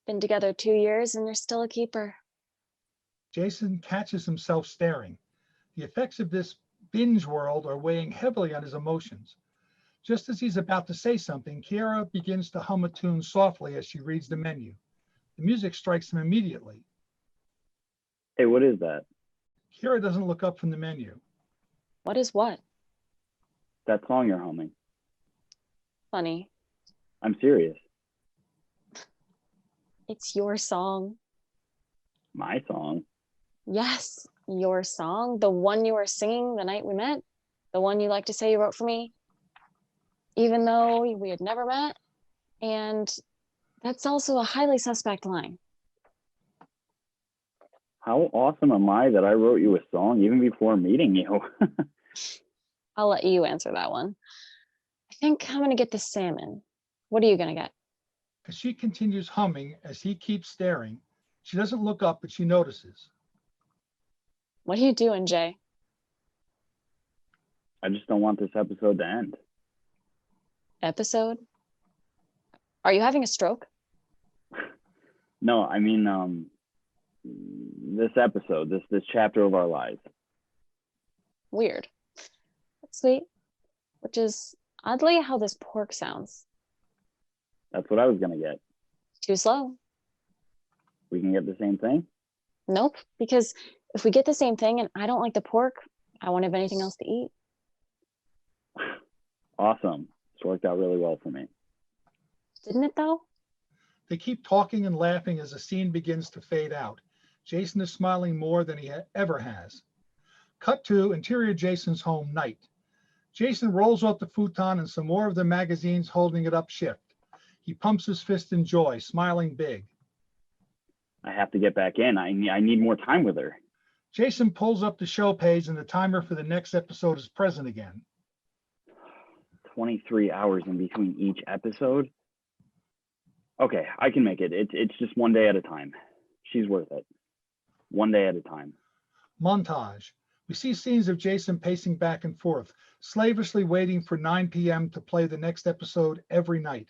Been together 2 years and you're still a keeper. Jason catches himself staring. The effects of this binge world are weighing heavily on his emotions. Just as he's about to say something, Kira begins to hum a tune softly as she reads the menu. The music strikes him immediately. Hey, what is that? Kira doesn't look up from the menu. What is what? That song you're humming. Funny. I'm serious. It's your song. My song? Yes, your song. The one you were singing the night we met. The one you like to say you wrote for me. Even though we had never met. And that's also a highly suspect line. How awesome am I that I wrote you a song even before meeting you? I'll let you answer that one. I think I'm gonna get the salmon. What are you gonna get? As she continues humming, as he keeps staring, she doesn't look up, but she notices. What are you doing, Jay? I just don't want this episode to end. Episode? Are you having a stroke? No, I mean, this episode, this chapter of our lives. Weird. That's sweet. Which is oddly how this pork sounds. That's what I was gonna get. Too slow. We can get the same thing? Nope. Because if we get the same thing and I don't like the pork, I won't have anything else to eat. Awesome. It's worked out really well for me. Didn't it though? They keep talking and laughing as the scene begins to fade out. Jason is smiling more than he ever has. Cut to interior Jason's home, night. Jason rolls off the futon and some more of the magazines holding it up shift. He pumps his fist in joy, smiling big. I have to get back in. I need more time with her. Jason pulls up the show page and the timer for the next episode is present again. 23 hours in between each episode? Okay, I can make it. It's just one day at a time. She's worth it. One day at a time. Montage. We see scenes of Jason pacing back and forth, slavishly waiting for 9 p.m. to play the next episode every night.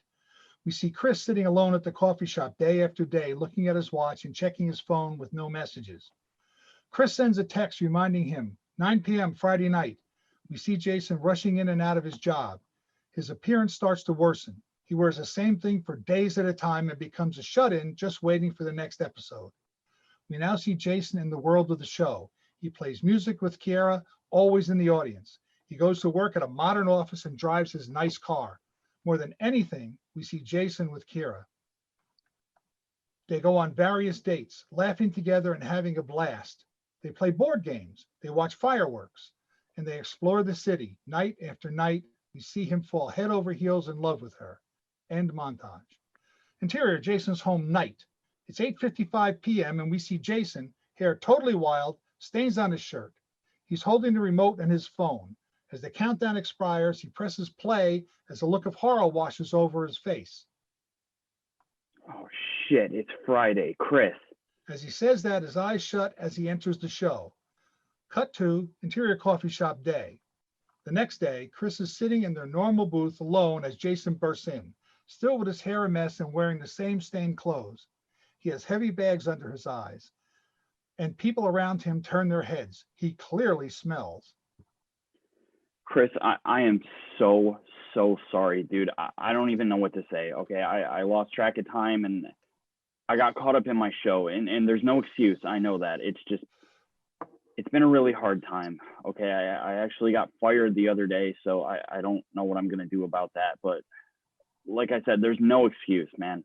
We see Chris sitting alone at the coffee shop day after day, looking at his watch and checking his phone with no messages. Chris sends a text reminding him, 9 p.m. Friday night. We see Jason rushing in and out of his job. His appearance starts to worsen. He wears the same thing for days at a time and becomes a shut-in, just waiting for the next episode. We now see Jason in the world of the show. He plays music with Kiera, always in the audience. He goes to work at a modern office and drives his nice car. More than anything, we see Jason with Kiera. They go on various dates, laughing together and having a blast. They play board games, they watch fireworks, and they explore the city. Night after night, we see him fall head over heels in love with her. End montage. Interior, Jason's home, night. It's 8:55 p.m. and we see Jason, hair totally wild, stains on his shirt. He's holding the remote and his phone. As the countdown expires, he presses play as a look of horror washes over his face. Oh shit, it's Friday, Chris. As he says that, his eyes shut as he enters the show. Cut to interior coffee shop day. The next day, Chris is sitting in their normal booth alone as Jason bursts in, still with his hair a mess and wearing the same stained clothes. He has heavy bags under his eyes, and people around him turn their heads. He clearly smells. Chris, I am so sorry, dude. I don't even know what to say. Okay, I lost track of time and I got caught up in my show, and there's no excuse. I know that. It's been a really hard time. Okay, I actually got fired the other day, so I don't know what I'm gonna do about that. But like I said, there's no excuse, man.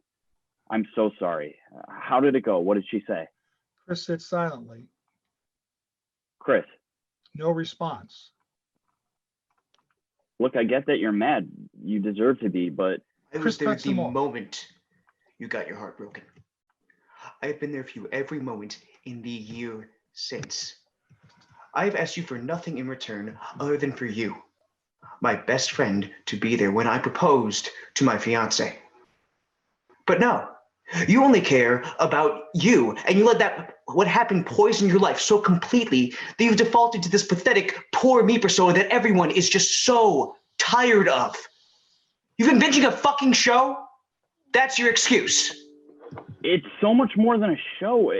I'm so sorry. How did it go? What did she say? Chris sits silently. Chris. No response. Look, I get that you're mad. You deserve to be, but... I was there the moment you got your heart broken. I've been there for you every moment in the year since. I've asked you for nothing in return other than for you, my best friend, to be there when I proposed to my fiance. But no, you only care about you, and you let that what happened poison your life so completely that you've defaulted to this pathetic poor me persona that everyone is just so tired of. You've been binging a fucking show? That's your excuse. It's so much more than a show.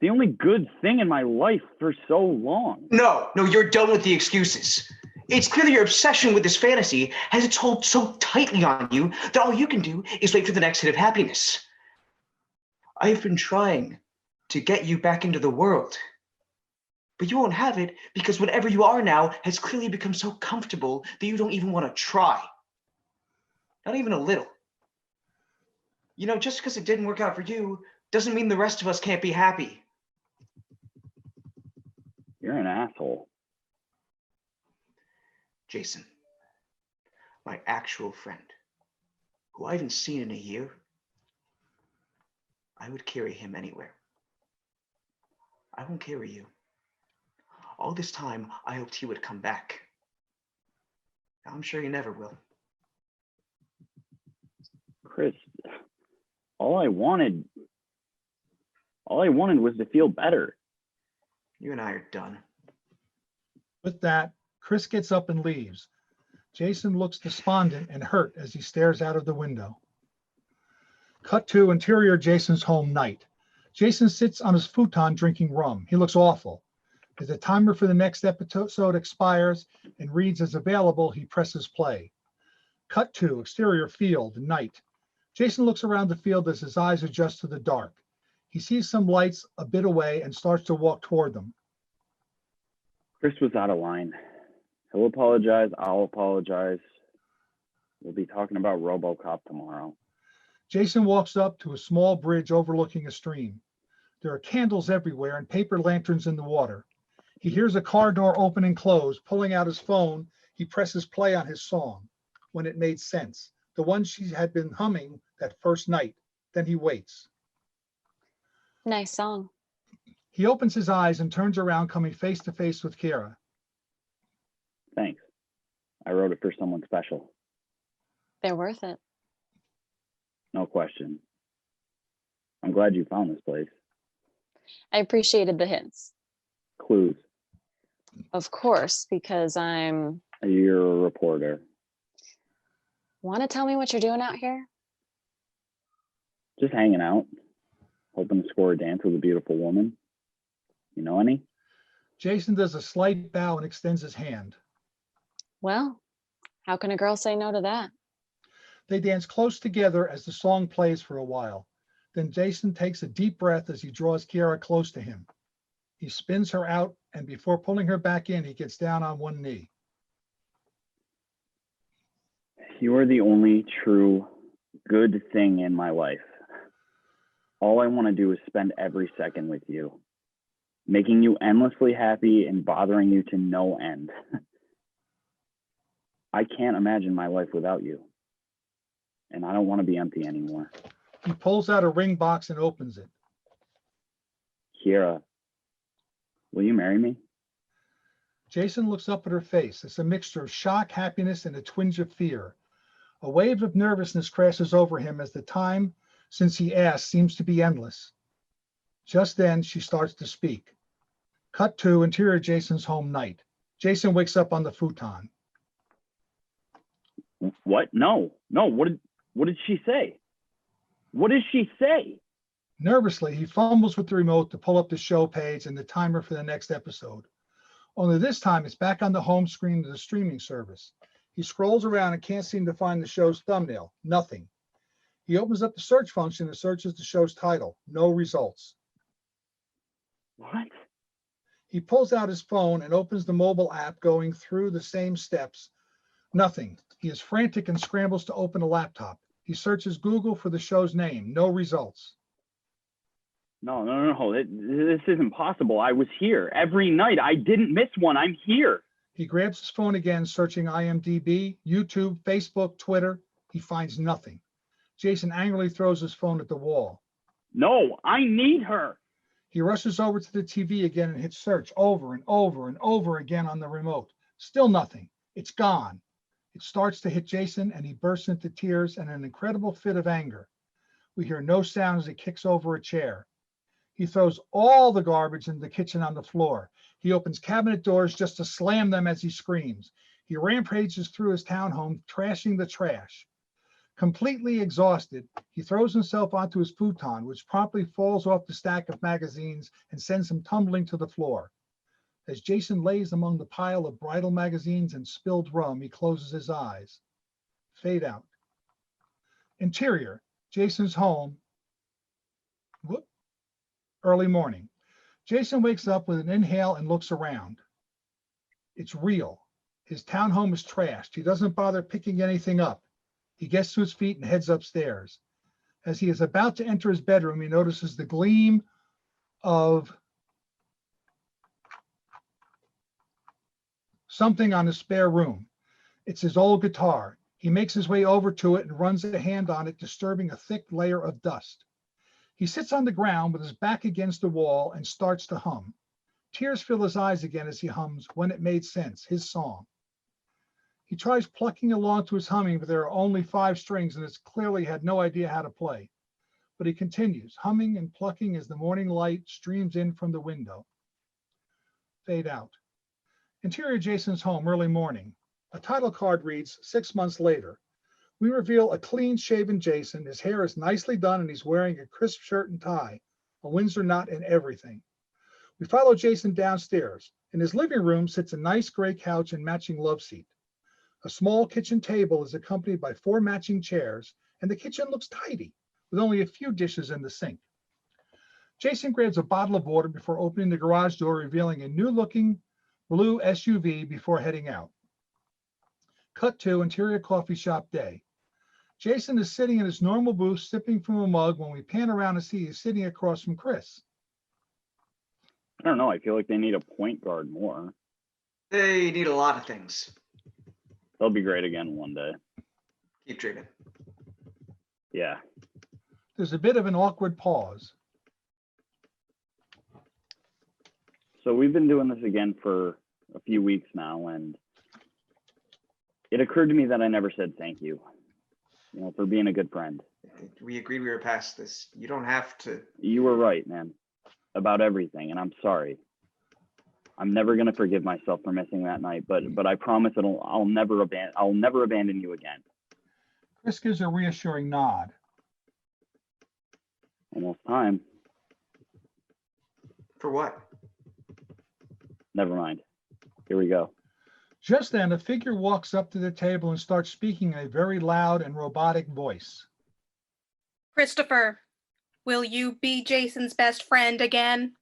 The only good thing in my life for so long. No, you're done with the excuses. It's clear that your obsession with this fantasy has its hold so tightly on you that all you can do is wait for the next hit of happiness. I've been trying to get you back into the world, but you won't have it because whatever you are now has clearly become so comfortable that you don't even want to try. Not even a little. You know, just because it didn't work out for you doesn't mean the rest of us can't be happy. You're an asshole. Jason, my actual friend, who I haven't seen in a year, I would carry him anywhere. I won't carry you. All this time, I hoped he would come back. Now, I'm sure he never will. Chris, all I wanted was to feel better. You and I are done. With that, Chris gets up and leaves. Jason looks despondent and hurt as he stares out of the window. Cut to interior Jason's home night. Jason sits on his futon drinking rum. He looks awful. As the timer for the next episode expires and reads as available, he presses play. Cut to exterior field, night. Jason looks around the field as his eyes adjust to the dark. He sees some lights a bit away and starts to walk toward them. Chris was out of line. He'll apologize. I'll apologize. We'll be talking about Robocop tomorrow. Jason walks up to a small bridge overlooking a stream. There are candles everywhere and paper lanterns in the water. He hears a car door open and close. Pulling out his phone, he presses play on his song, When It Made Sense, the one she had been humming that first night. Then he waits. Nice song. He opens his eyes and turns around, coming face to face with Kira. Thanks. I wrote it for someone special. They're worth it. No question. I'm glad you found this place. I appreciated the hints. Clues. Of course, because I'm... You're a reporter. Want to tell me what you're doing out here? Just hanging out. Hoping to score a dance with a beautiful woman. You know any? Jason does a slight bow and extends his hand. Well, how can a girl say no to that? They dance close together as the song plays for a while. Then Jason takes a deep breath as he draws Kiara close to him. He spins her out, and before pulling her back in, he gets down on one knee. You are the only true good thing in my life. All I want to do is spend every second with you, making you endlessly happy and bothering you to no end. I can't imagine my life without you. And I don't want to be empty anymore. He pulls out a ring box and opens it. Kira, will you marry me? Jason looks up at her face. It's a mixture of shock, happiness, and a twinge of fear. A wave of nervousness crashes over him as the time since he asked seems to be endless. Just then, she starts to speak. Cut to interior Jason's home night. Jason wakes up on the futon. What? No. What did she say? What did she say? Nervously, he fumbles with the remote to pull up the show page and the timer for the next episode. Only this time, it's back on the home screen of the streaming service. He scrolls around and can't seem to find the show's thumbnail. Nothing. He opens up the search function and searches the show's title. No results. What? He pulls out his phone and opens the mobile app, going through the same steps. Nothing. He is frantic and scrambles to open a laptop. He searches Google for the show's name. No results. No. This isn't possible. I was here every night. I didn't miss one. I'm here. He grabs his phone again, searching IMDb, YouTube, Facebook, Twitter. He finds nothing. Jason angrily throws his phone at the wall. No, I need her. He rushes over to the TV again and hits search over and over and over again on the remote. Still nothing. It's gone. It starts to hit Jason, and he bursts into tears and an incredible fit of anger. We hear no sound as he kicks over a chair. He throws all the garbage in the kitchen on the floor. He opens cabinet doors just to slam them as he screams. He rampages through his townhome, trashing the trash. Completely exhausted, he throws himself onto his futon, which promptly falls off the stack of magazines and sends him tumbling to the floor. As Jason lays among the pile of bridal magazines and spilled rum, he closes his eyes. Fade out. Interior, Jason's home. Early morning. Jason wakes up with an inhale and looks around. It's real. His townhome is trashed. He doesn't bother picking anything up. He gets to his feet and heads upstairs. As he is about to enter his bedroom, he notices the gleam of something on his spare room. It's his old guitar. He makes his way over to it and runs a hand on it, disturbing a thick layer of dust. He sits on the ground with his back against the wall and starts to hum. Tears fill his eyes again as he hums When It Made Sense, his song. He tries plucking along to his humming, but there are only 5 strings and it's clearly had no idea how to play. But he continues, humming and plucking as the morning light streams in from the window. Fade out. Interior Jason's home, early morning. A title card reads, 6 months later. We reveal a clean-shaven Jason. His hair is nicely done and he's wearing a crisp shirt and tie, a Windsor knot and everything. We follow Jason downstairs. In his living room sits a nice gray couch and matching love seat. A small kitchen table is accompanied by 4 matching chairs, and the kitchen looks tidy, with only a few dishes in the sink. Jason grabs a bottle of water before opening the garage door, revealing a new-looking blue SUV before heading out. Cut to interior coffee shop day. Jason is sitting in his normal booth, sipping from a mug when we pan around and see he's sitting across from Chris. I don't know. I feel like they need a point guard more. They need a lot of things. They'll be great again one day. Keep dreaming. Yeah. There's a bit of an awkward pause. So we've been doing this again for a few weeks now, and it occurred to me that I never said thank you, for being a good friend. We agreed we were past this. You don't have to. You were right, man, about everything, and I'm sorry. I'm never gonna forgive myself for missing that night, but I promise I'll never abandon you again. Chris gives a reassuring nod. Almost time. For what? Never mind. Here we go. Just then, a figure walks up to the table and starts speaking in a very loud and robotic voice. Christopher, will you be Jason's best friend again?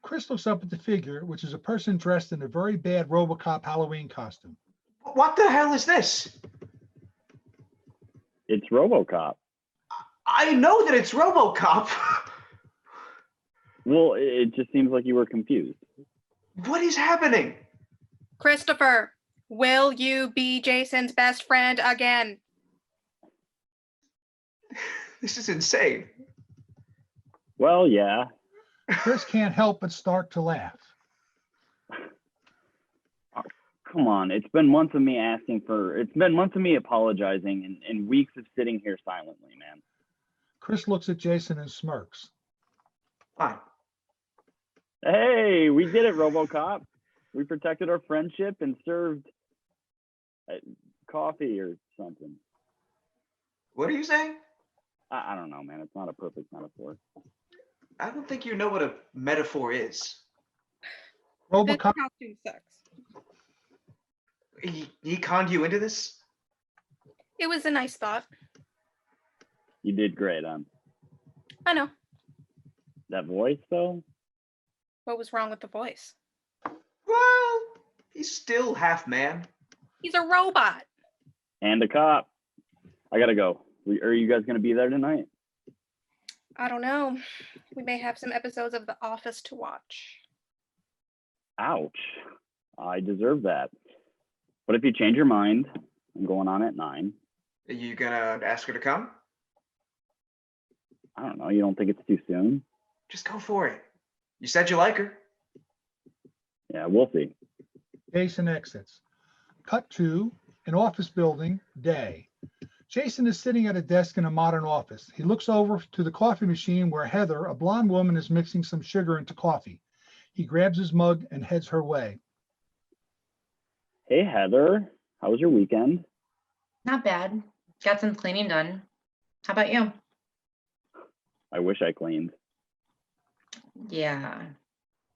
Chris looks up at the figure, which is a person dressed in a very bad Robocop Halloween costume. What the hell is this? It's Robocop. I know that it's Robocop. Well, it just seems like you were confused. What is happening? Christopher, will you be Jason's best friend again? This is insane. Well, yeah. Chris can't help but start to laugh. Come on, it's been months of me apologizing and weeks of sitting here silently, man. Chris looks at Jason and smirks. Fine. Hey, we did it, Robocop. We protected our friendship and served coffee or something. What are you saying? I don't know, man. It's not a perfect metaphor. I don't think you know what a metaphor is. Robocop. This costume sucks. He conned you into this? It was a nice thought. You did great, I know. That voice, though? What was wrong with the voice? Well, he's still half man. He's a robot. And a cop. I gotta go. Are you guys gonna be there tonight? I don't know. We may have some episodes of The Office to watch. Ouch. I deserve that. But if you change your mind, I'm going on at 9. Are you gonna ask her to come? I don't know. You don't think it's too soon? Just go for it. You said you like her. Yeah, we'll see. Jason exits. Cut to an office building, day. Jason is sitting at a desk in a modern office. He looks over to the coffee machine where Heather, a blonde woman, is mixing some sugar into coffee. He grabs his mug and heads her way. Hey, Heather. How was your weekend? Not bad. Got some cleaning done. How about you? I wish I cleaned. Yeah.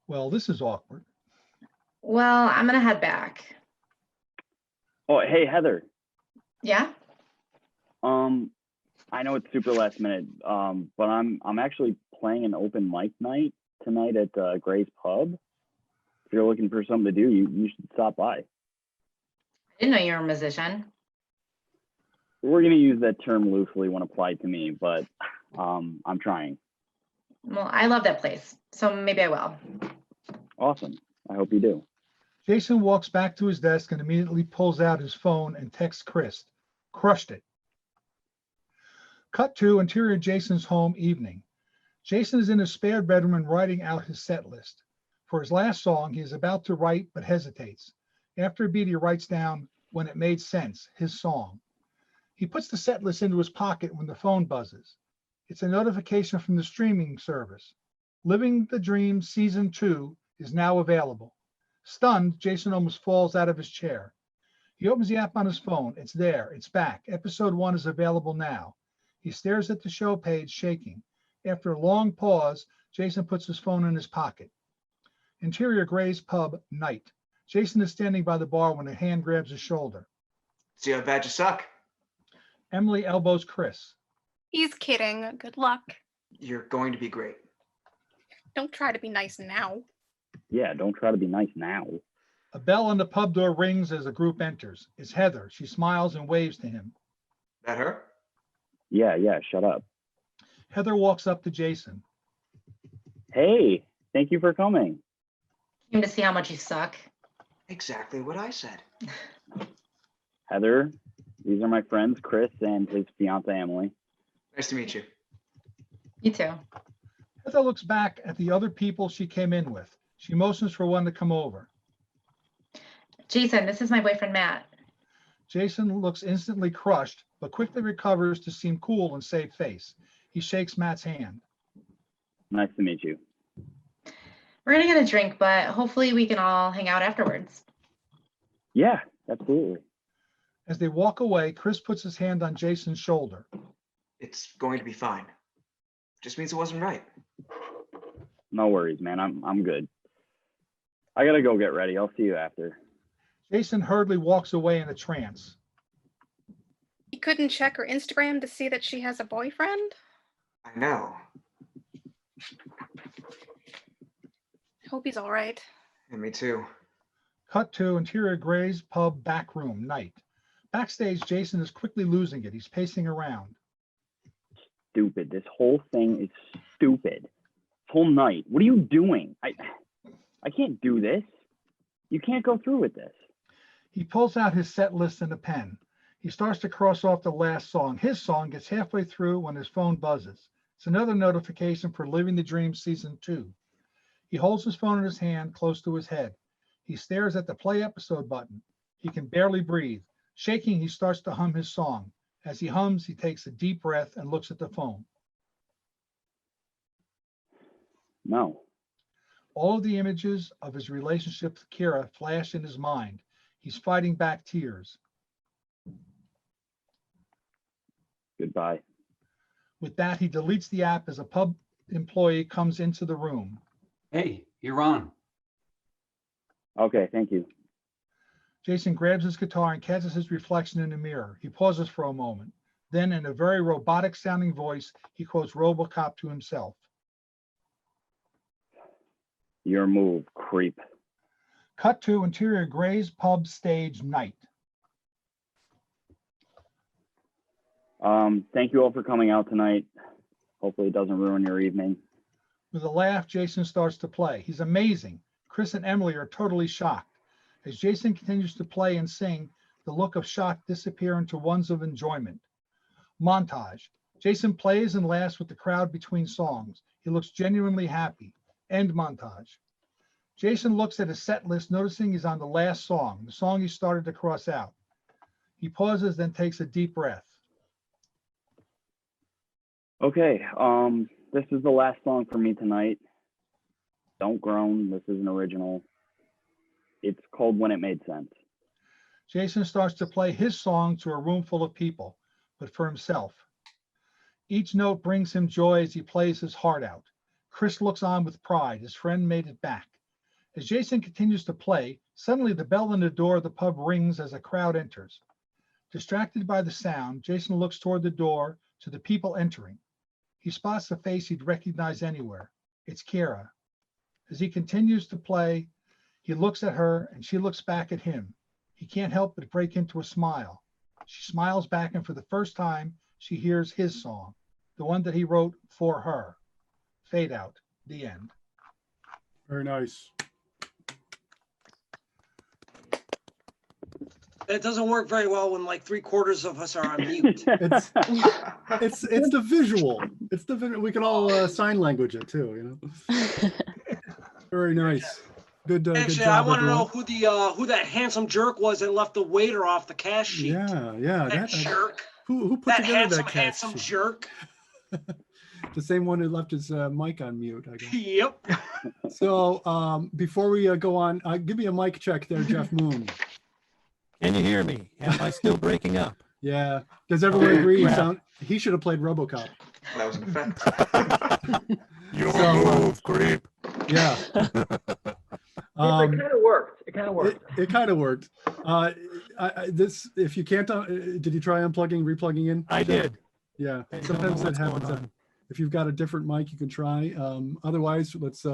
Well, this is awkward. Well, I'm gonna head back. Oh, hey, Heather. Yeah? I know it's super last minute, but I'm actually playing an open mic night tonight at Gray's Pub. If you're looking for something to do, you should stop by. I didn't know you were a musician. We're gonna use that term loosely when applied to me, but I'm trying. Well, I love that place, so maybe I will. Awesome. I hope you do. Jason walks back to his desk and immediately pulls out his phone and texts Chris. Crushed it. Cut to interior Jason's home, evening. Jason is in his spare bedroom and writing out his set list. For his last song, he is about to write but hesitates. After a beat, he writes down When It Made Sense, his song. He puts the set list into his pocket when the phone buzzes. It's a notification from the streaming service. Living the Dream Season 2 is now available. Stunned, Jason almost falls out of his chair. He opens the app on his phone. It's there. It's back. Episode 1 is available now. He stares at the show page, shaking. After a long pause, Jason puts his phone in his pocket. Interior Gray's Pub, night. Jason is standing by the bar when a hand grabs his shoulder. See how bad you suck. Emily elbows Chris. He's kidding. Good luck. You're going to be great. Don't try to be nice now. Yeah, don't try to be nice now. A bell on the pub door rings as a group enters. It's Heather. She smiles and waves to him. That her? Yeah, shut up. Heather walks up to Jason. Hey, thank you for coming. Came to see how much you suck. Exactly what I said. Heather, these are my friends, Chris and his fiance, Emily. Nice to meet you. You too. Heather looks back at the other people she came in with. She motions for one to come over. Jason, this is my boyfriend, Matt. Jason looks instantly crushed, but quickly recovers to seem cool and save face. He shakes Matt's hand. Nice to meet you. We're going to get a drink, but hopefully we can all hang out afterwards. Yeah, absolutely. As they walk away, Chris puts his hand on Jason's shoulder. It's going to be fine. Just means it wasn't right. No worries, man. I'm good. I gotta go get ready. I'll see you after. Jason hurriedly walks away in a trance. He couldn't check her Instagram to see that she has a boyfriend? I know. Hope he's all right. And me too. Cut to Interior Gray's Pub back room, night. Backstage, Jason is quickly losing it. He's pacing around. Stupid. This whole thing is stupid. This whole night. What are you doing? I can't do this. You can't go through with this. He pulls out his set list and a pen. He starts to cross off the last song. His song gets halfway through when his phone buzzes. It's another notification for Living the Dream Season 2. He holds his phone in his hand close to his head. He stares at the play episode button. He can barely breathe. Shaking, he starts to hum his song. As he hums, he takes a deep breath and looks at the phone. No. All of the images of his relationship with Kira flash in his mind. He's fighting back tears. Goodbye. With that, he deletes the app as a pub employee comes into the room. Hey, you're on. Okay, thank you. Jason grabs his guitar and catches his reflection in the mirror. He pauses for a moment. Then, in a very robotic sounding voice, he quotes Robocop to himself. Your move, creep. Cut to Interior Gray's Pub stage, night. Thank you all for coming out tonight. Hopefully it doesn't ruin your evening. With a laugh, Jason starts to play. He's amazing. Chris and Emily are totally shocked. As Jason continues to play and sing, the look of shock disappears into ones of enjoyment. Montage. Jason plays and laughs with the crowd between songs. He looks genuinely happy. End montage. Jason looks at his set list, noticing he's on the last song, the song he started to cross out. He pauses, then takes a deep breath. Okay, this is the last song for me tonight. Don't groan, this is an original. It's called When It Made Sense. Jason starts to play his song to a room full of people, but for himself. Each note brings him joy as he plays his heart out. Chris looks on with pride. His friend made it back. As Jason continues to play, suddenly the bell on the door of the pub rings as a crowd enters. Distracted by the sound, Jason looks toward the door to the people entering. He spots a face he'd recognize anywhere. It's Kira. As he continues to play, he looks at her and she looks back at him. He can't help but break into a smile. She smiles back, and for the first time, she hears his song, the one that he wrote for her. Fade out. The end. Very nice. It doesn't work very well when like 3/4 of us are on mute. It's the visual. It's the visual. We can all sign language it too, you know. Very nice. Good. Actually, good job, I want to everyone. know who that handsome jerk was that left the waiter off the cash sheet. Yeah. That jerk. Who put That together handsome, that cash handsome sheet? jerk. The same one who left his mic on mute, I guess. Yep. So before we go on, give me a mic check there, Jeff Moon. Can you hear me? Am I still breaking up? Yeah. Does everyone agree crap. he should have played Robocop? That was an effect. Your So, move, creep. Yeah. It kind of worked. It kind of worked. It kind of worked. This, if you can't, did you try unplugging, replugging in? I did. Yeah. I don't Sometimes know that what's happens. going on. If you've got a different mic, you can try. Otherwise, let's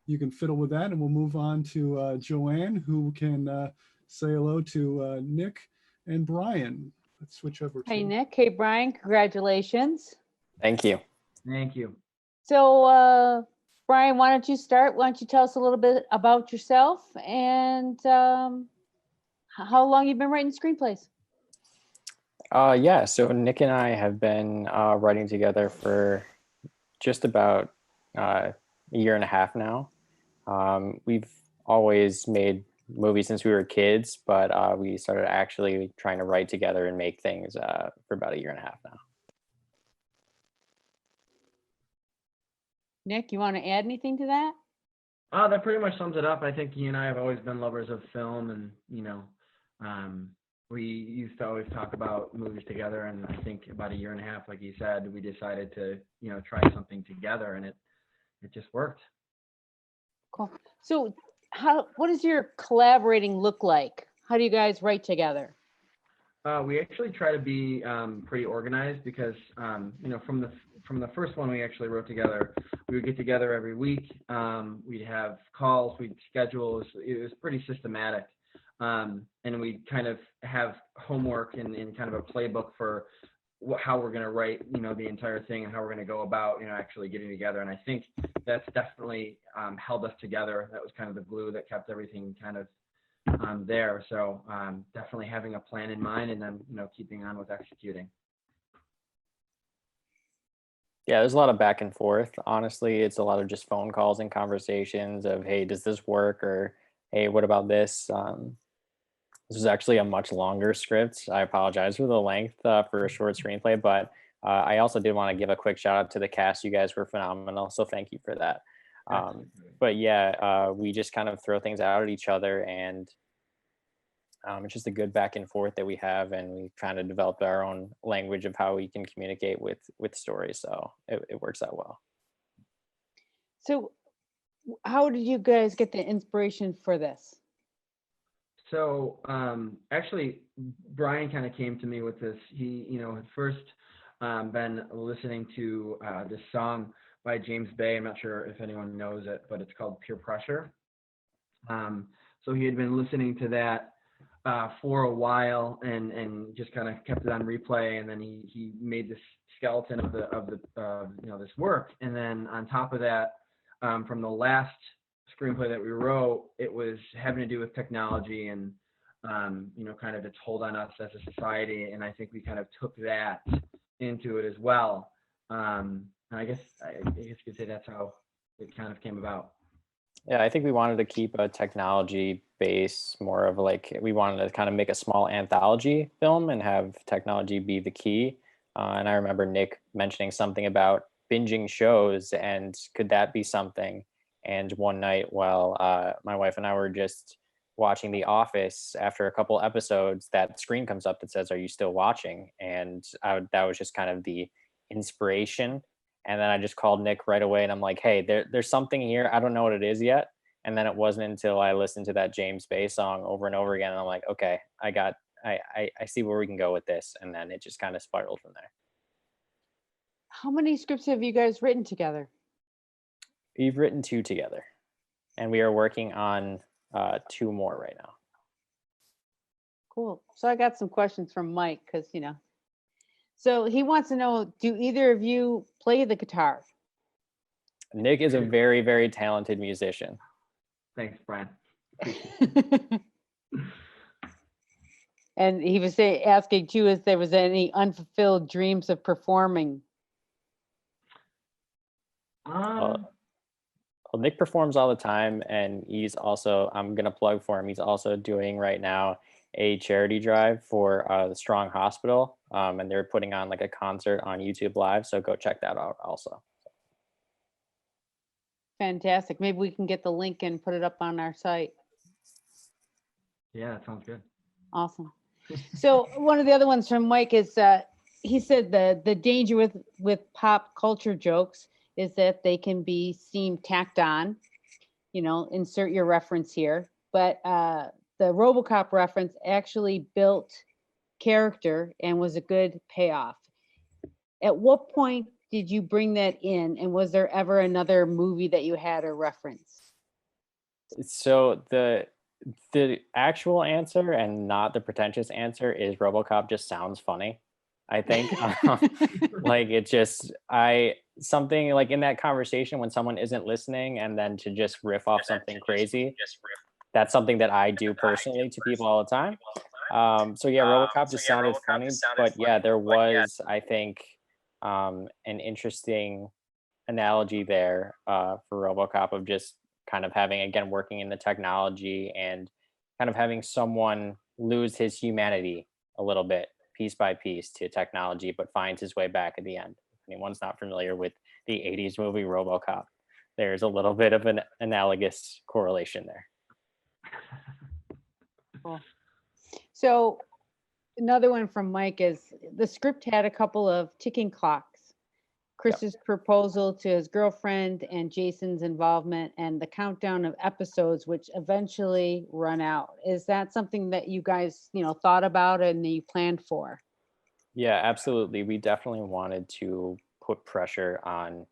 you can fiddle with that, and we'll move on to Joanne, who can say hello to Nick and Brian. Let's switch over to Hey, Nick. Hey, Brian. Congratulations. Thank you. Thank you. So, Brian, why don't you start? Why don't you tell us a little bit about yourself and how long you've been writing screenplays? Yeah, so Nick and I have been writing together for just about a year and a half now. We've always made movies since we were kids, but we started actually trying to write together and make things for about a year and a half now. Nick, you want to add anything to that? That pretty much sums it up. I think you and I have always been lovers of film, and we used to always talk about movies together. And I think about a year and a half, like you said, we decided to try something together, and it just worked. Cool. So, what does your collaborating look like? How do you guys write together? We actually try to be pretty organized because from the first one we actually wrote together, we would get together every week. We'd have calls, we'd schedule. It was pretty systematic, and we'd kind of have homework and kind of a playbook for how we're going to write, the entire thing and how we're going to go about, actually getting together. And I think that's definitely held us together. That was kind of the glue that kept everything kind of there. So definitely having a plan in mind and then, keeping on with executing. Yeah, there's a lot of back and forth. Honestly, it's a lot of just phone calls and conversations of, hey, does this work? Or, hey, what about this? This was actually a much longer script. I apologize for the length for a short screenplay, but I also did want to give a quick shout out to the cast. You guys were phenomenal, so thank you for that. But yeah, we just kind of throw things out at each other, and it's just a good back and forth that we have, and we kind of developed our own language of how we can communicate with stories. So it works out well. So, how did you guys get the inspiration for this? So actually, Brian kind of came to me with this. He, had first been listening to this song by James Bay. I'm not sure if anyone knows it, but it's called Peer Pressure. So he had been listening to that for a while and just kind of kept it on replay. And then he made this skeleton of this work. And then on top of that, from the last screenplay that we wrote, it was having to do with technology and kind of its hold on us as a society, and I think we kind of took that into it as well. And I guess you could say that's how it kind of came about. Yeah, I think we wanted to keep a technology base, more of like, we wanted to kind of make a small anthology film and have technology be the key. And I remember Nick mentioning something about binging shows, and could that be something? And one night while my wife and I were just watching The Office, after a couple episodes, that screen comes up that says, "Are you still watching?" And that was just kind of the inspiration. And then I just called Nick right away and I'm like, hey, there's something here. I don't know what it is yet. And then it wasn't until I listened to that James Bay song over and over again, and I'm like, okay, I see where we can go with this. And then it just kind of spiraled from there. How many scripts have you guys written together? We've written 2 together, and we are working on 2 more right now. Cool. So I got some questions from Mike, because, so he wants to know, do either of you play the guitar? Nick is a very, very talented musician. Thanks, Brian. And he was asking too, if there was any unfulfilled dreams of performing. Well, Nick performs all the time, and he's also, I'm going to plug for him, he's also doing right now a charity drive for the Strong Hospital, and they're putting on like a concert on YouTube Live. So go check that out also. Fantastic. Maybe we can get the link and put it up on our site. Yeah, that sounds good. Awesome. So one of the other ones from Mike is he said the danger with pop culture jokes is that they can be seem tacked on. You know, insert your reference here, but the Robocop reference actually built character and was a good payoff. At what point did you bring that in, and was there ever another movie that you had a reference? So the actual answer, and not the pretentious answer, is Robocop just sounds funny. I think like it just something like in that conversation when someone isn't listening and then to just riff off something crazy. That's something that I do personally to people all the time. So yeah, Robocop just sounded funny, but yeah, there was, I think, an interesting analogy there for Robocop of just kind of having, again, working in the technology and kind of having someone lose his humanity a little bit, piece by piece, to technology, but finds his way back at the end. If anyone's not familiar with the 80s movie Robocop, there's a little bit of an analogous correlation there. Cool. So another one from Mike is the script had a couple of ticking clocks. Chris's proposal to his girlfriend and Jason's involvement and the countdown of episodes, which eventually run out. Is that something that you guys, thought about and you planned for? Yeah, absolutely. We definitely wanted to put pressure on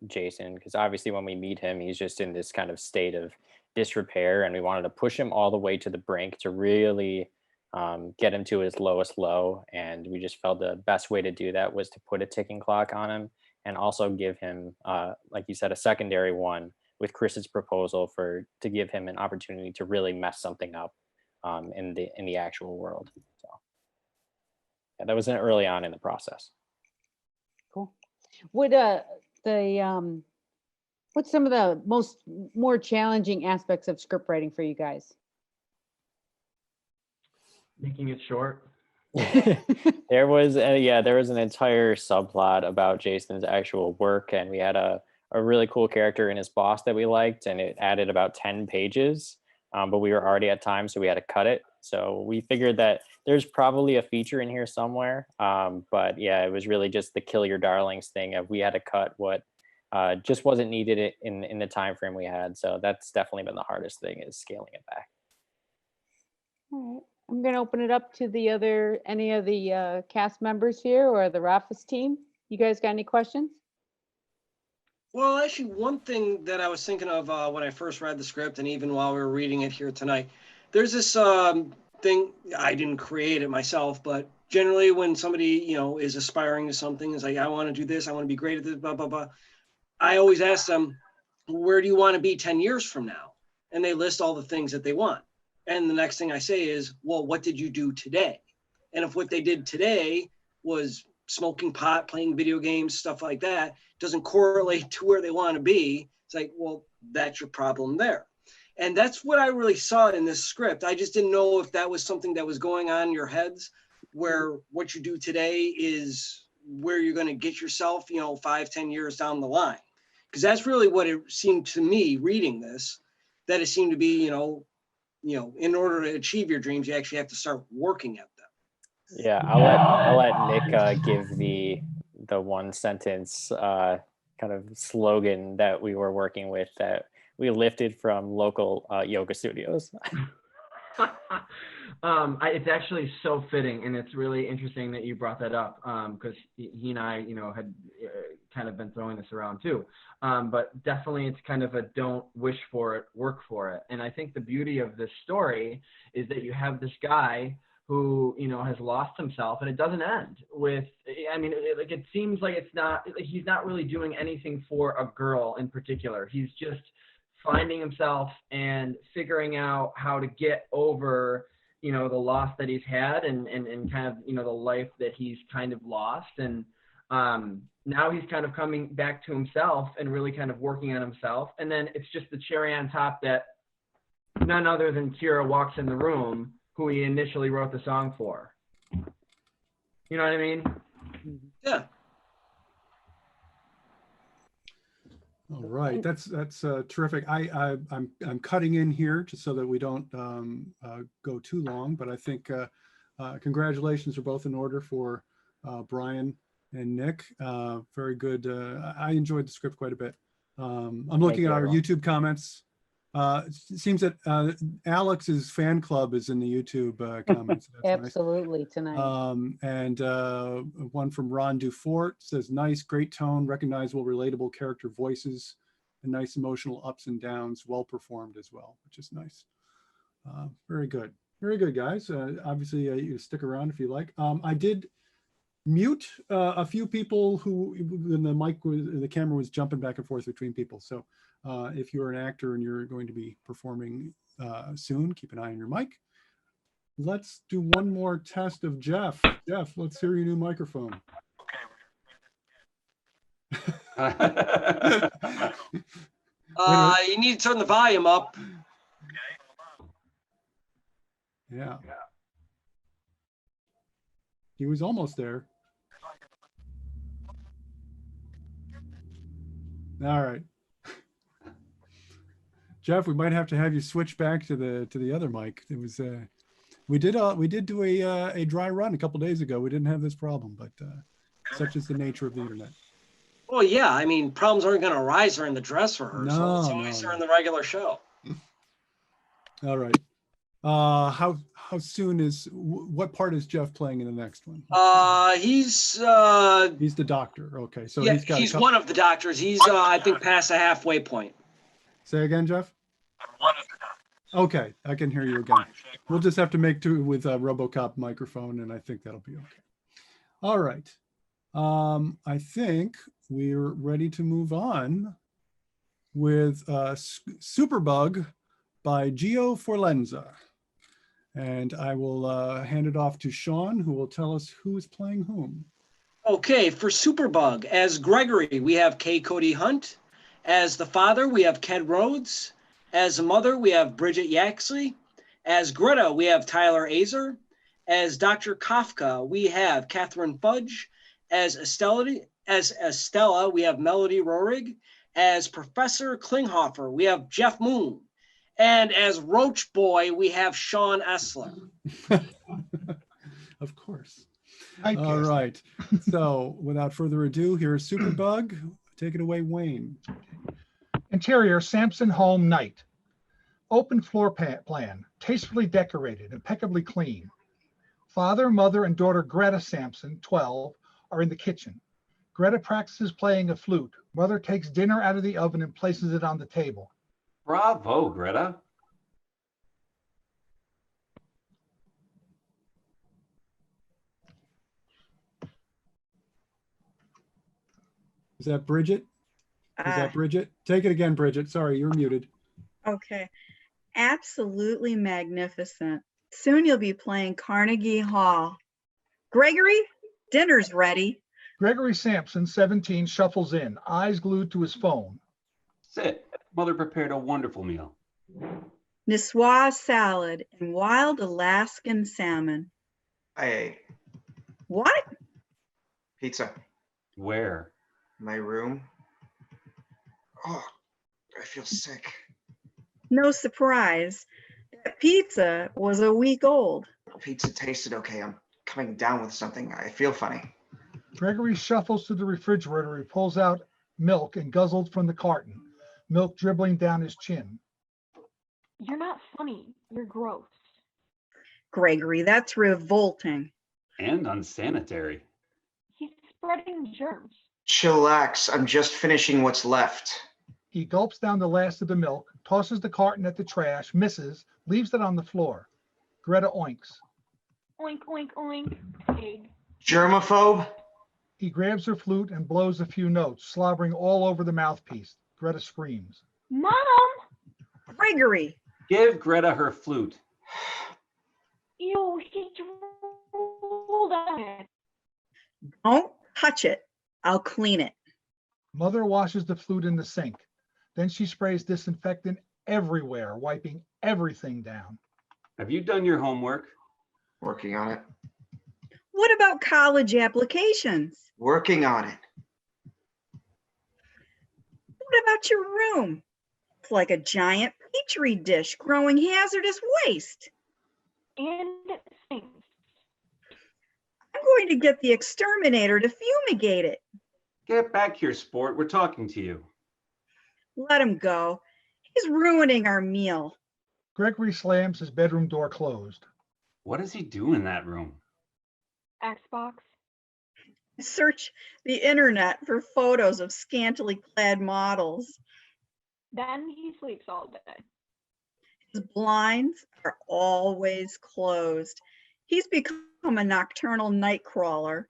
Jason, because obviously when we meet him, he's just in this kind of state of disrepair, and we wanted to push him all the way to the brink to really get him to his lowest low. And we just felt the best way to do that was to put a ticking clock on him, and also give him, like you said, a secondary one with Chris's proposal to give him an opportunity to really mess something up in the actual world. So yeah, that was early on in the process. Cool. Would what's some of the more challenging aspects of script writing for you guys? Making it short. There was an entire subplot about Jason's actual work, and we had a really cool character in his boss that we liked, and it added about 10 pages, but we were already at time, so we had to cut it. So we figured that there's probably a feature in here somewhere, but yeah, it was really just the kill your darlings thing of we had to cut what just wasn't needed in the time frame we had. So that's definitely been the hardest thing, is scaling it back. All right. I'm going to open it up to any of the cast members here or the RAFAS team. You guys got any questions? Well, actually, one thing that I was thinking of when I first read the script, and even while we were reading it here tonight, there's this thing, I didn't create it myself, but generally when somebody, is aspiring to something, is like, I want to do this, I want to be great at this, blah, blah, blah. I always ask them, where do you want to be 10 years from now? And they list all the things that they want. And the next thing I say is, well, what did you do today? And if what they did today was smoking pot, playing video games, stuff like that, doesn't correlate to where they want to be, it's like, well, that's your problem there. And that's what I really saw in this script. I just didn't know if that was something that was going on in your heads, where what you do today is where you're going to get yourself, 5-10 years down the line. Because that's really what it seemed to me reading this, that it seemed to be, in order to achieve your dreams, you actually have to start working at them. Yeah, I'll let Nick give the one sentence kind of slogan that we were working with that we lifted from local yoga studios. It's actually so fitting, and it's really interesting that you brought that up, because he and I, had kind of been throwing this around too. But definitely it's kind of a don't wish for it, work for it. And I think the beauty of this story is that you have this guy who, has lost himself, and it doesn't end with, it seems like he's not really doing anything for a girl in particular. He's just finding himself and figuring out how to get over, the loss that he's had and kind of, the life that he's kind of lost. And now he's kind of coming back to himself and really kind of working on himself. And then it's just the cherry on top that none other than Kira walks in the room who he initially wrote the song for. You know what I mean? Yeah. All right, that's terrific. I'm cutting in here just so that we don't go too long, but I think congratulations are both in order for Brian and Nick. Very good. I enjoyed the script quite a bit. I'm looking at our YouTube comments. It seems that Alex's fan club is in the YouTube comments. That's Absolutely, nice. tonight. And one from Ron Dufort says, nice, great tone, recognizable, relatable character voices, and nice emotional ups and downs, well performed as well, which is nice. Very good. Very good, guys. Obviously, you stick around if you like. I did mute a few people who, when the camera was jumping back and forth between people. So if you're an actor and you're going to be performing soon, keep an eye on your mic. Let's do one more test of Jeff. Jeff, let's hear your new microphone. You need to turn the volume up. Yeah. He was almost there. All right. Jeff, we might have to have you switch back to the other mic. It was we did do a dry run a couple days ago. We didn't have this problem, but such is the nature of the internet. Well, yeah, I mean, problems aren't going to arise during the dress rehearsal. It's always during the regular show. All right. How soon is, what part is Jeff playing in the next one? He's the doctor. Okay, so yeah, he's one of the doctors. He's I think past the halfway point. Say again, Jeff. Okay, I can hear you again. We'll just have to make do with a Robocop microphone, and I think that'll be okay. All right. I think we're ready to move on with Superbug by Gio Forlenza. And I will hand it off to Sean, who will tell us who is playing whom. Okay, for Superbug, as Gregory, we have K. Cody Hunt. As the father, we have Ken Rhodes. As a mother, we have Bridget Yaxley. As Greta, we have Tyler Azer. As Dr. Kafka, we have Catherine Fudge. As Estella, we have Melody Rohrig. As Professor Klinghoffer, we have Jeff Moon. And as Roach Boy, we have Sean Essler. Of course. All right. So without further ado, here's Superbug. Take it away, Wayne. Interior, Sampson home night. Open floor plan, tastefully decorated, impeccably clean. Father, mother, and daughter Greta Sampson, 12, are in the kitchen. Greta practices playing a flute. Mother takes dinner out of the oven and places it on the table. Bravo, Greta. Is that Bridget? Is that Bridget? Take it again, Bridget. Sorry, you're muted. Okay. Absolutely magnificent. Soon you'll be playing Carnegie Hall. Gregory, dinner's ready. Gregory Sampson, 17, shuffles in, eyes glued to his phone. Sit. Mother prepared a wonderful meal. Niçoise salad and wild Alaskan salmon. I ate. What? Pizza. Where? My room. Oh, I feel sick. No surprise. That pizza was a week old. Pizza tasted okay. I'm coming down with something. I feel funny. Gregory shuffles to the refrigerator. He pulls out milk and guzzles from the carton, milk dribbling down his chin. You're not funny. You're gross. Gregory, that's revolting. And unsanitary. He's spreading germs. Chillax. I'm just finishing what's left. He gulps down the last of the milk, tosses the carton at the trash, misses, leaves it on the floor. Greta oinks. Oink, oink, oink. Pig. Germaphobe? He grabs her flute and blows a few notes, slobbering all over the mouthpiece. Greta screams. Mom! Gregory! Give Greta her flute. Ew, he drooled on it. Don't touch it. I'll clean it. Mother washes the flute in the sink. Then she sprays disinfectant everywhere, wiping everything down. Have you done your homework? Working on it. What about college applications? Working on it. What about your room? It's like a giant petri dish growing hazardous waste. And it stinks. I'm going to get the exterminator to fumigate it. Get back here, sport. We're talking to you. Let him go. He's ruining our meal. Gregory slams his bedroom door closed. What does he do in that room? Xbox. Search the internet for photos of scantily clad models. Then he sleeps all day. His blinds are always closed. He's become a nocturnal night crawler.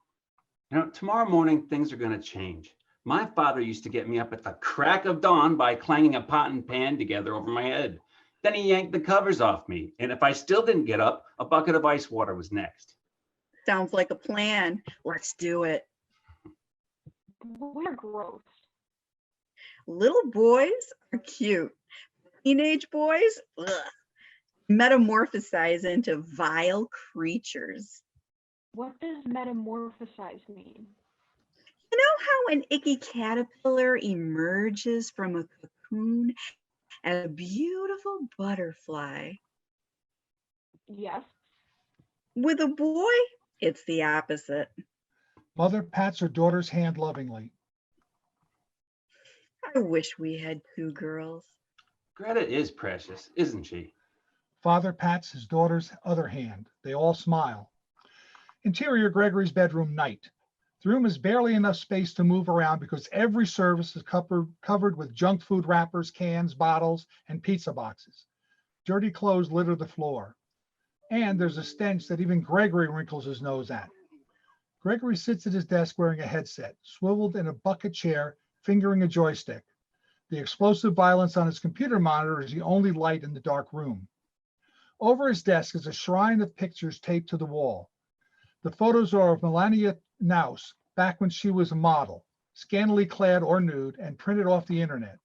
You know, tomorrow morning, things are going to change. My father used to get me up at the crack of dawn by clanging a pot and pan together over my head. Then he yanked the covers off me. And if I still didn't get up, a bucket of ice water was next. Sounds like a plan. Let's do it. We're gross. Little boys are cute. Teenage boys, ugh, metamorphosize into vile creatures. What does metamorphosize mean? You know how an icky caterpillar emerges from a cocoon as a beautiful butterfly? Yes. With a boy, it's the opposite. Mother pats her daughter's hand lovingly. I wish we had two girls. Greta is precious, isn't she? Father pats his daughter's other hand. They all smile. Interior Gregory's bedroom, night. The room is barely enough space to move around because every surface is covered with junk food wrappers, cans, bottles, and pizza boxes. Dirty clothes litter the floor. And there's a stench that even Gregory wrinkles his nose at. Gregory sits at his desk wearing a headset, swiveled in a bucket chair, fingering a joystick. The explosive violence on his computer monitor is the only light in the dark room. Over his desk is a shrine of pictures taped to the wall. The photos are of Melania Naus, back when she was a model, scantily clad or nude, and printed off the internet.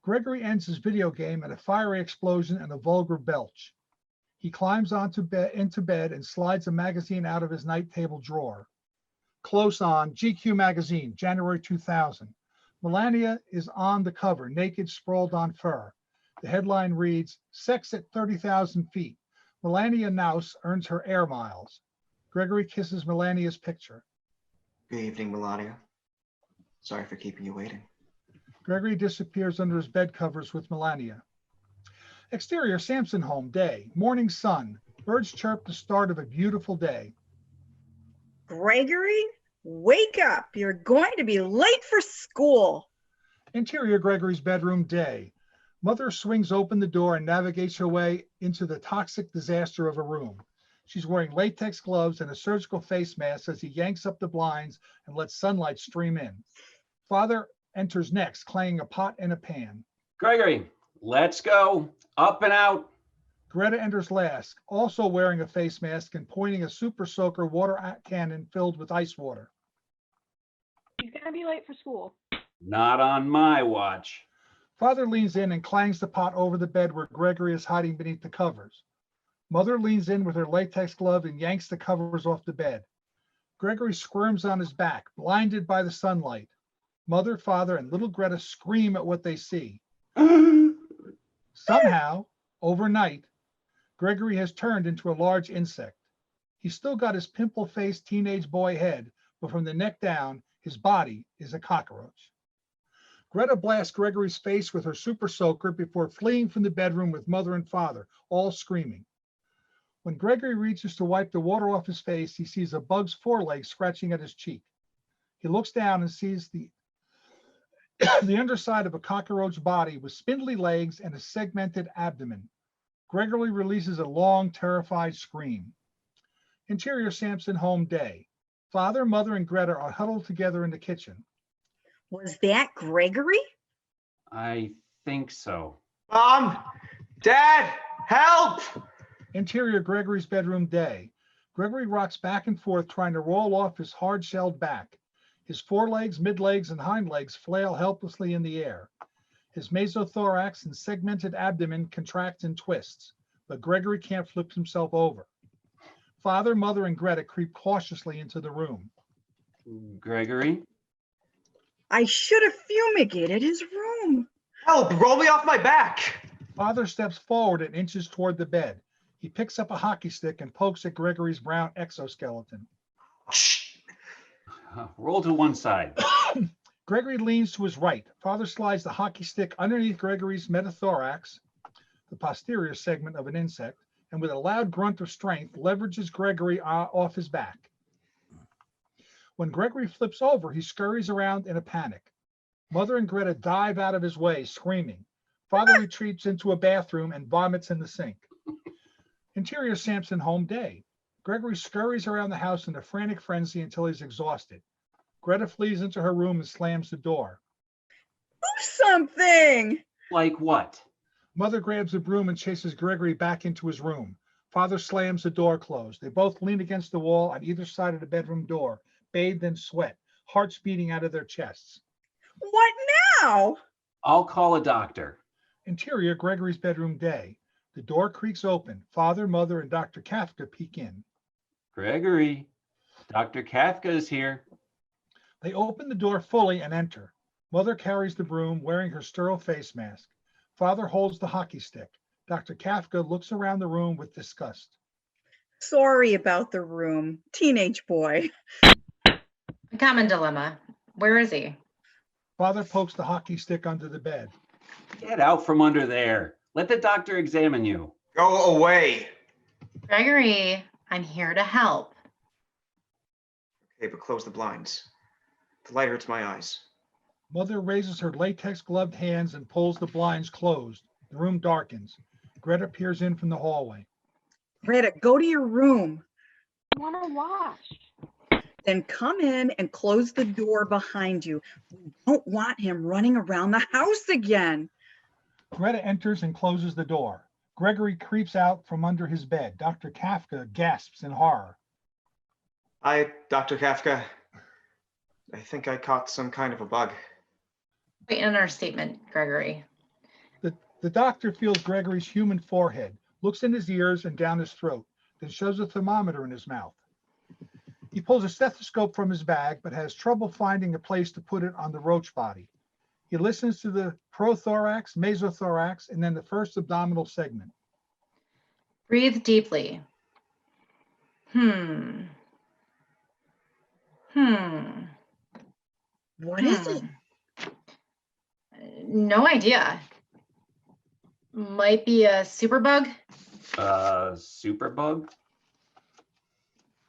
Gregory ends his video game at a fiery explosion and a vulgar belch. He climbs into bed and slides a magazine out of his night table drawer. Close on, GQ magazine, January 2000. Melania is on the cover, naked, sprawled on fur. The headline reads, "Sex at 30,000 feet. Melania Naus earns her air miles." Gregory kisses Melania's picture. Good evening, Melania. Sorry for keeping you waiting. Gregory disappears under his bed covers with Melania. Exterior Sampson home, day, morning sun. Birds chirp the start of a beautiful day. Gregory, wake up. You're going to be late for school. Interior Gregory's bedroom, day. Mother swings open the door and navigates her way into the toxic disaster of a room. She's wearing latex gloves and a surgical face mask as he yanks up the blinds and lets sunlight stream in. Father enters next, clanging a pot and a pan. Gregory, let's go. Up and out. Greta enters last, also wearing a face mask and pointing a super soaker water cannon filled with ice water. He's gonna be late for school. Not on my watch. Father leans in and clangs the pot over the bed where Gregory is hiding beneath the covers. Mother leans in with her latex glove and yanks the covers off the bed. Gregory squirms on his back, blinded by the sunlight. Mother, father, and little Greta scream at what they see. Somehow, overnight, Gregory has turned into a large insect. He's still got his pimple-faced teenage boy head, but from the neck down, his body is a cockroach. Greta blasts Gregory's face with her super soaker before fleeing from the bedroom with mother and father, all screaming. When Gregory reaches to wipe the water off his face, he sees a bug's foreleg scratching at his cheek. He looks down and sees the underside of a cockroach body with spindly legs and a segmented abdomen. Gregory releases a long, terrified scream. Interior Sampson home, day. Father, mother, and Greta are huddled together in the kitchen. Was that Gregory? I think so. Mom! Dad! Help! Interior Gregory's bedroom, day. Gregory rocks back and forth trying to roll off his hard-shelled back. His forelegs, mid-legs, and hind legs flail helplessly in the air. His mesothorax and segmented abdomen contract and twists, but Gregory can't flip himself over. Father, Mother, and Greta creep cautiously into the room. Gregory? I should have fumigated his room. Help! Roll me off my back! Father steps forward and inches toward the bed. He picks up a hockey stick and pokes at Gregory's brown exoskeleton. Roll to one side. Gregory leans to his right. Father slides the hockey stick underneath Gregory's metathorax, the posterior segment of an insect, and with a loud grunt of strength, leverages Gregory off his back. When Gregory flips over, he scurries around in a panic. Mother and Greta dive out of his way, screaming. Father retreats into a bathroom and vomits in the sink. Interior Samson home day. Gregory scurries around the house in a frantic frenzy until he's exhausted. Greta flees into her room and slams the door. Do something! Like what? Mother grabs a broom and chases Gregory back into his room. Father slams the door closed. They both lean against the wall on either side of the bedroom door, bathed in sweat, hearts beating out of their chests. What now? I'll call a doctor. Interior Gregory's bedroom day. The door creaks open. Father, Mother, and Dr. Kafka peek in. Gregory, Dr. Kafka is here. They open the door fully and enter. Mother carries the broom, wearing her sterile face mask. Father holds the hockey stick. Dr. Kafka looks around the room with disgust. Sorry about the room. Teenage boy. A common dilemma. Where is he? Father pokes the hockey stick under the bed. Get out from under there. Let the doctor examine you. Go away. Gregory, I'm here to help. Okay, but close the blinds. The light hurts my eyes. Mother raises her latex gloved hands and pulls the blinds closed. The room darkens. Greta peers in from the hallway. Greta, go to your room. I want to watch. Then come in and close the door behind you. We don't want him running around the house again. Greta enters and closes the door. Gregory creeps out from under his bed. Dr. Kafka gasps in horror. Hi, Dr. Kafka. I think I caught some kind of a bug. Great understatement, Gregory. The doctor feels Gregory's human forehead, looks in his ears and down his throat, then shows a thermometer in his mouth. He pulls a stethoscope from his bag, but has trouble finding a place to put it on the roach body. He listens to the prothorax, mesothorax, and then the first abdominal segment. Breathe deeply. What is it? No idea. Might be a superbug. Superbug?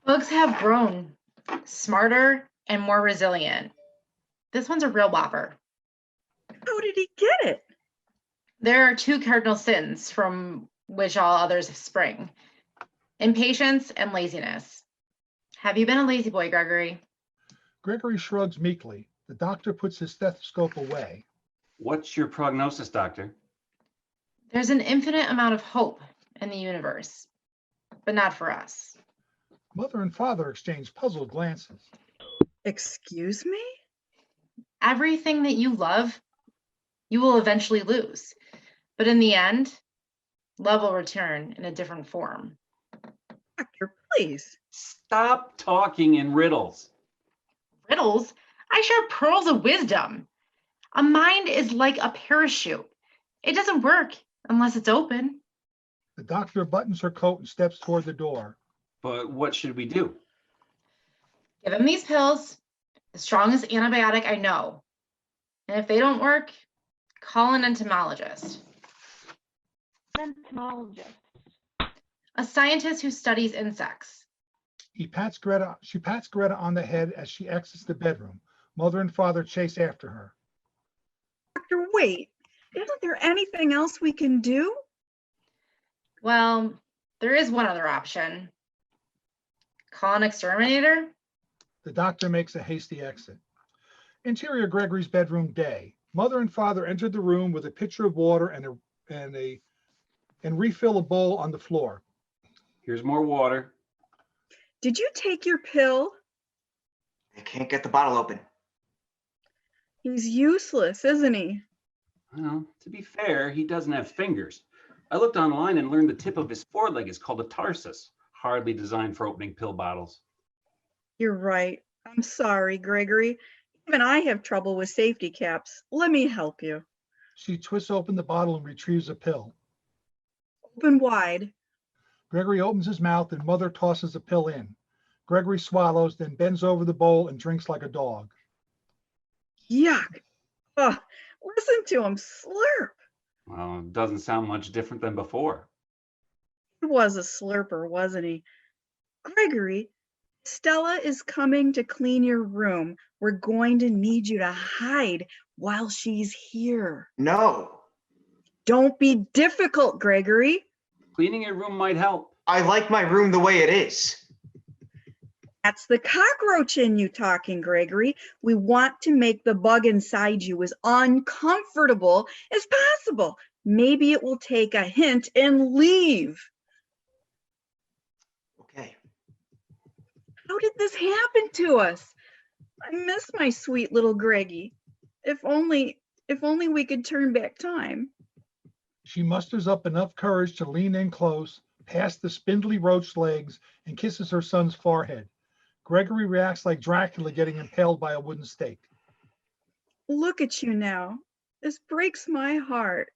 Bugs have grown smarter and more resilient. This one's a real whopper. How did he get it? There are two cardinal sins from which all others spring: impatience and laziness. Have you been a lazy boy, Gregory? Gregory shrugs meekly. The doctor puts his stethoscope away. What's your prognosis, doctor? There's an infinite amount of hope in the universe, but not for us. Mother and father exchange puzzled glances. Excuse me? Everything that you love, you will eventually lose. But in the end, love will return in a different form. Doctor, please. Stop talking in riddles. Riddles? I share pearls of wisdom. A mind is like a parachute. It doesn't work unless it's open. The doctor buttons her coat and steps toward the door. But what should we do? Give him these pills, the strongest antibiotic I know. And if they don't work, call an entomologist. Entomologist. A scientist who studies insects. She pats Greta on the head as she exits the bedroom. Mother and father chase after her. Doctor, wait. Isn't there anything else we can do? Well, there is one other option. Call an exterminator? The doctor makes a hasty exit. Interior Gregory's bedroom day. Mother and father entered the room with a pitcher of water and refill a bowl on the floor. Here's more water. Did you take your pill? I can't get the bottle open. He's useless, isn't he? Well, to be fair, he doesn't have fingers. I looked online and learned the tip of his foreleg is called a tarsus, hardly designed for opening pill bottles. You're right. I'm sorry, Gregory. Even I have trouble with safety caps. Let me help you. She twists open the bottle and retrieves a pill. Open wide. Gregory opens his mouth and Mother tosses a pill in. Gregory swallows, then bends over the bowl and drinks like a dog. Yuck. Oh, listen to him slurp. Well, it doesn't sound much different than before. He was a slurper, wasn't he? Gregory, Stella is coming to clean your room. We're going to need you to hide while she's here. No. Don't be difficult, Gregory. Cleaning your room might help. I like my room the way it is. That's the cockroach in you talking, Gregory. We want to make the bug inside you as uncomfortable as possible. Maybe it will take a hint and leave. Okay. How did this happen to us? I miss my sweet little Greggy. If only we could turn back time. She musters up enough courage to lean in close, past the spindly roach legs, and kisses her son's forehead. Gregory reacts like Dracula getting impaled by a wooden stake. Look at you now. This breaks my heart.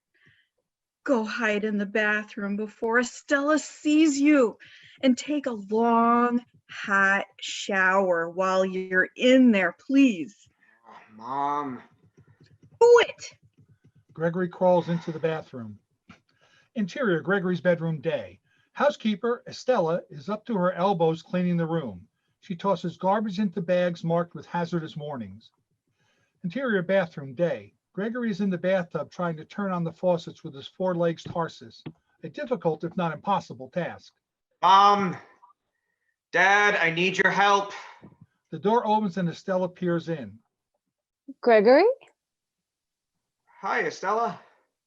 Go hide in the bathroom before Estella sees you and take a long, hot shower while you're in there, please. Mom. Do it. Gregory crawls into the bathroom. Interior, Gregory's bedroom day. Housekeeper, Estella, is up to her elbows cleaning the room. She tosses garbage into bags marked with hazardous warnings. Interior bathroom day. Gregory is in the bathtub trying to turn on the faucets with his four legs tarsus. A difficult, if not impossible, task. Mom. Dad, I need your help. The door opens and Estella peers in. Gregory? Hi, Estella.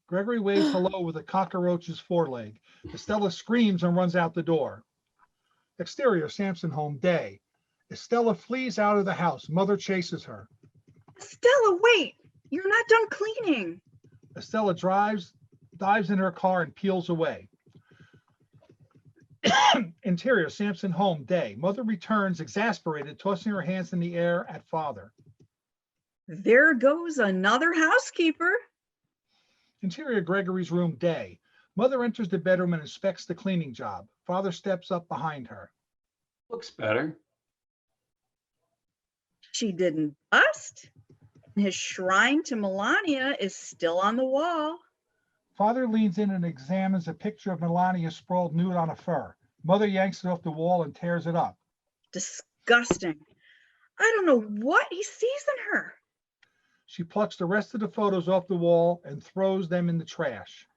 Gregory waves hello with a cockroach's foreleg. Estella screams and runs out the door. Exterior, Sampson home day. Estella flees out of the house. Mother chases her. Estella, wait. You're not done cleaning. Estella dives in her car and peels away. Interior, Sampson home day. Mother returns exasperated, tossing her hands in the air at father. There goes another housekeeper. Interior, Gregory's room day. Mother enters the bedroom and inspects the cleaning job. Father steps up behind her. Looks better. She didn't bust. His shrine to Melania is still on the wall. Father leans in and examines a picture of Melania sprawled nude on a fur. Mother yanks it off the wall and tears it up. Disgusting. I don't know what he sees in her. She plucks the rest of the photos off the wall and throws them in the trash.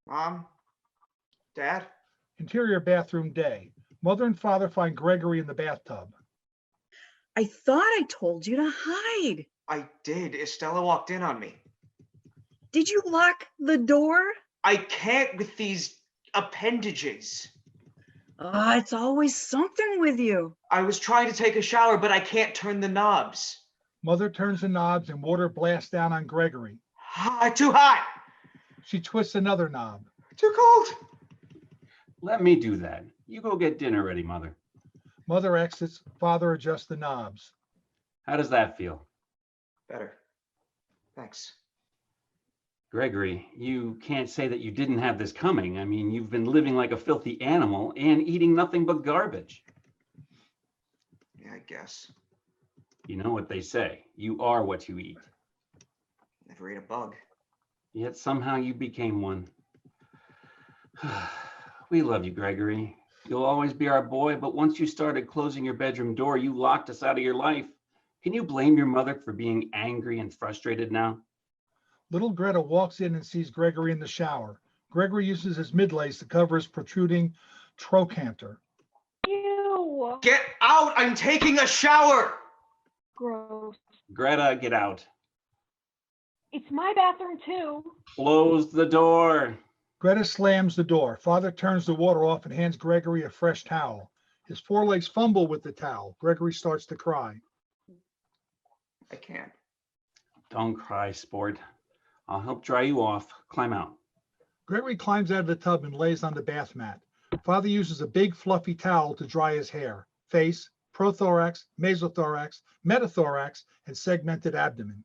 Mom. Dad. Interior bathroom day. Mother and father find Gregory in the bathtub. I thought I told you to hide. I did. Estella walked in on me. Did you lock the door? I can't with these appendages. It's always something with you. I was trying to take a shower, but I can't turn the knobs. Mother turns the knobs and water blasts down on Gregory. Too hot. She twists another knob. Too cold. Let me do that. You go get dinner ready, Mother. Mother exits. Father adjusts the knobs. How does that feel? Better. Thanks. Gregory, you can't say that you didn't have this coming. I mean, you've been living like a filthy animal and eating nothing but garbage. Yeah, I guess. You know what they say. You are what you eat. Never ate a bug. Yet somehow you became one. We love you, Gregory. You'll always be our boy, but once you started closing your bedroom door, you locked us out of your life. Can you blame your mother for being angry and frustrated now? Little Greta walks in and sees Gregory in the shower. Gregory uses his midlays to cover his protruding trochanter. Ew. Get out! I'm taking a shower! Gross. Greta, get out. It's my bathroom too. Close the door. Greta slams the door. Father turns the water off and hands Gregory a fresh towel. His forelegs fumble with the towel. Gregory starts to cry. I can't. Don't cry, sport. I'll help dry you off. Climb out. Gregory climbs out of the tub and lays on the bath mat. Father uses a big fluffy towel to dry his hair, face, prothorax, mesothorax, metathorax, and segmented abdomen.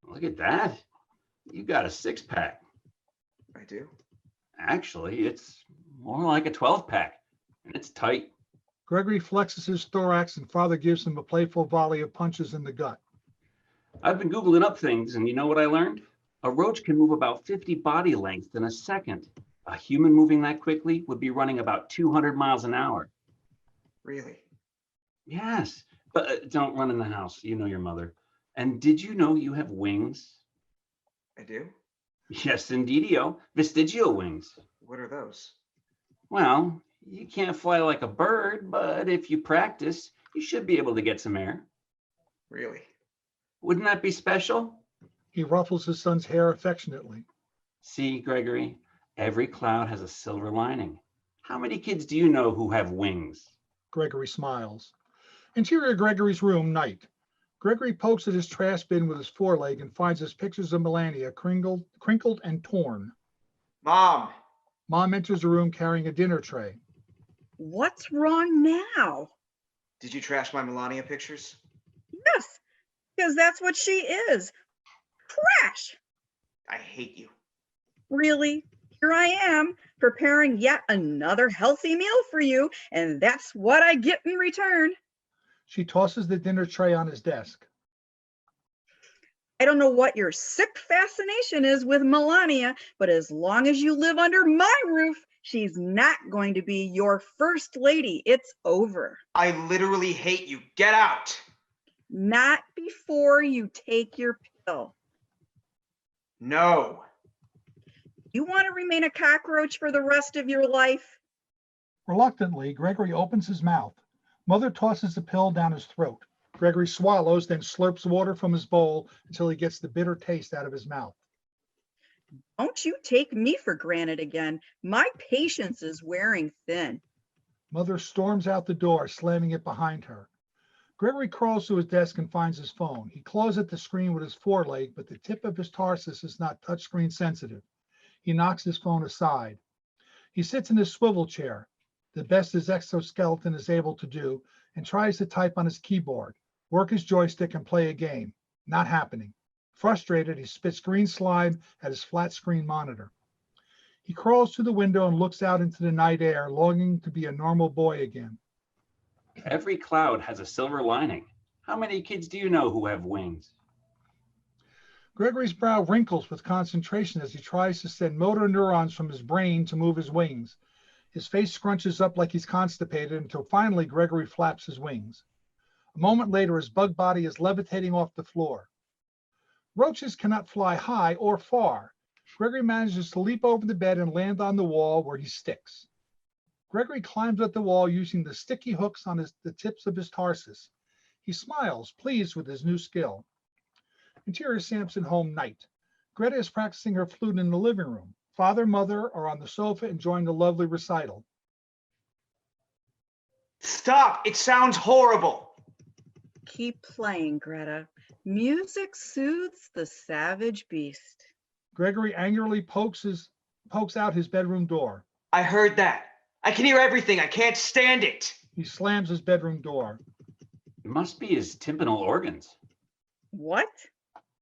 Look at that. You got a 6-pack. I do. Actually, it's more like a 12-pack, and it's tight. Gregory flexes his thorax and Father gives him a playful volley of punches in the gut. I've been Googling up things, and you know what I learned? A roach can move about 50 body lengths in a second. A human moving that quickly would be running about 200 miles an hour. Really? Yes, but don't run in the house. You know your mother. And did you know you have wings? I do? Yes, indeedio. Vestigial wings. What are those? Well, you can't fly like a bird, but if you practice, you should be able to get some air. Really? Wouldn't that be special? He ruffles his son's hair affectionately. See, Gregory, every cloud has a silver lining. How many kids do you know who have wings? Gregory smiles. Interior Gregory's room, night. Gregory pokes at his trash bin with his foreleg and finds his pictures of Melania crinkled and torn. Mom! Mom enters the room carrying a dinner tray. What's wrong now? Did you trash my Melania pictures? Yes, because that's what she is. Trash. I hate you. Really? Here I am, preparing yet another healthy meal for you, and that's what I get in return. She tosses the dinner tray on his desk. I don't know what your sick fascination is with Melania, but as long as you live under my roof, she's not going to be your first lady. It's over. I literally hate you. Get out. Not before you take your pill. No. You want to remain a cockroach for the rest of your life? Reluctantly, Gregory opens his mouth. Mother tosses the pill down his throat. Gregory swallows, then slurps water from his bowl until he gets the bitter taste out of his mouth. Don't you take me for granted again. My patience is wearing thin. Mother storms out the door, slamming it behind her. Gregory crawls to his desk and finds his phone. He claws at the screen with his foreleg, but the tip of his tarsus is not touchscreen sensitive. He knocks his phone aside. He sits in his swivel chair, the best his exoskeleton is able to do, and tries to type on his keyboard, work his joystick, and play a game. Not happening. Frustrated, he spits green slime at his flat screen monitor. He crawls to the window and looks out into the night air, longing to be a normal boy again. Every cloud has a silver lining. How many kids do you know who have wings? Gregory's brow wrinkles with concentration as he tries to send motor neurons from his brain to move his wings. His face scrunches up like he's constipated until finally Gregory flaps his wings. A moment later, his bug body is levitating off the floor. Roaches cannot fly high or far. Gregory manages to leap over the bed and land on the wall where he sticks. Gregory climbs up the wall using the sticky hooks on the tips of his tarsus. He smiles, pleased with his new skill. Interior Sampson home, night. Greta is practicing her flute in the living room. Father, mother are on the sofa enjoying the lovely recital. Stop! It sounds horrible. Keep playing, Greta. Music soothes the savage beast. Gregory angrily pokes out his bedroom door. I heard that. I can hear everything. I can't stand it. He slams his bedroom door. It must be his tympanal organs. What?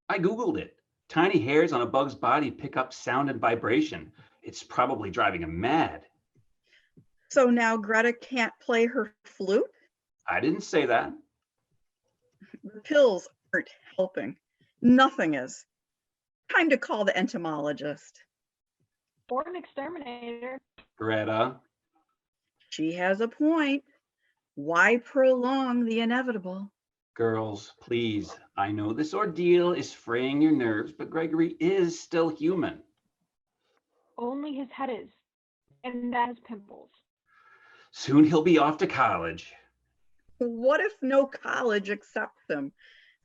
I Googled it. Tiny hairs on a bug's body pick up sound and vibration. It's probably driving him mad. So now Greta can't play her flute? I didn't say that. The pills aren't helping. Nothing is. Time to call the entomologist. Or an exterminator. Greta. She has a point. Why prolong the inevitable? Girls, please. I know this ordeal is fraying your nerves, but Gregory is still human. Only his head is. And that has pimples. Soon he'll be off to college. What if no college accepts him?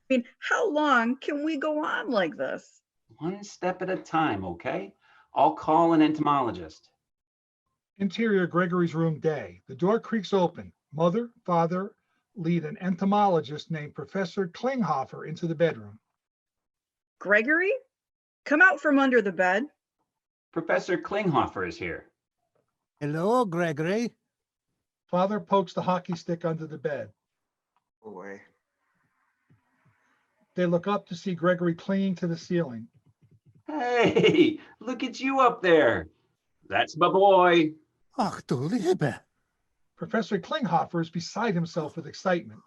I mean, how long can we go on like this? One step at a time, okay? I'll call an entomologist. Interior Gregory's room, day. The door creaks open. Mother, father lead an entomologist named Professor Klinghoffer into the bedroom. Gregory, come out from under the bed. Professor Klinghoffer is here. Hello, Gregory. Father pokes the hockey stick under the bed. Away. They look up to see Gregory clinging to the ceiling. Hey, look at you up there. That's my boy. Ach du Liebe. Professor Klinghoffer is beside himself with excitement.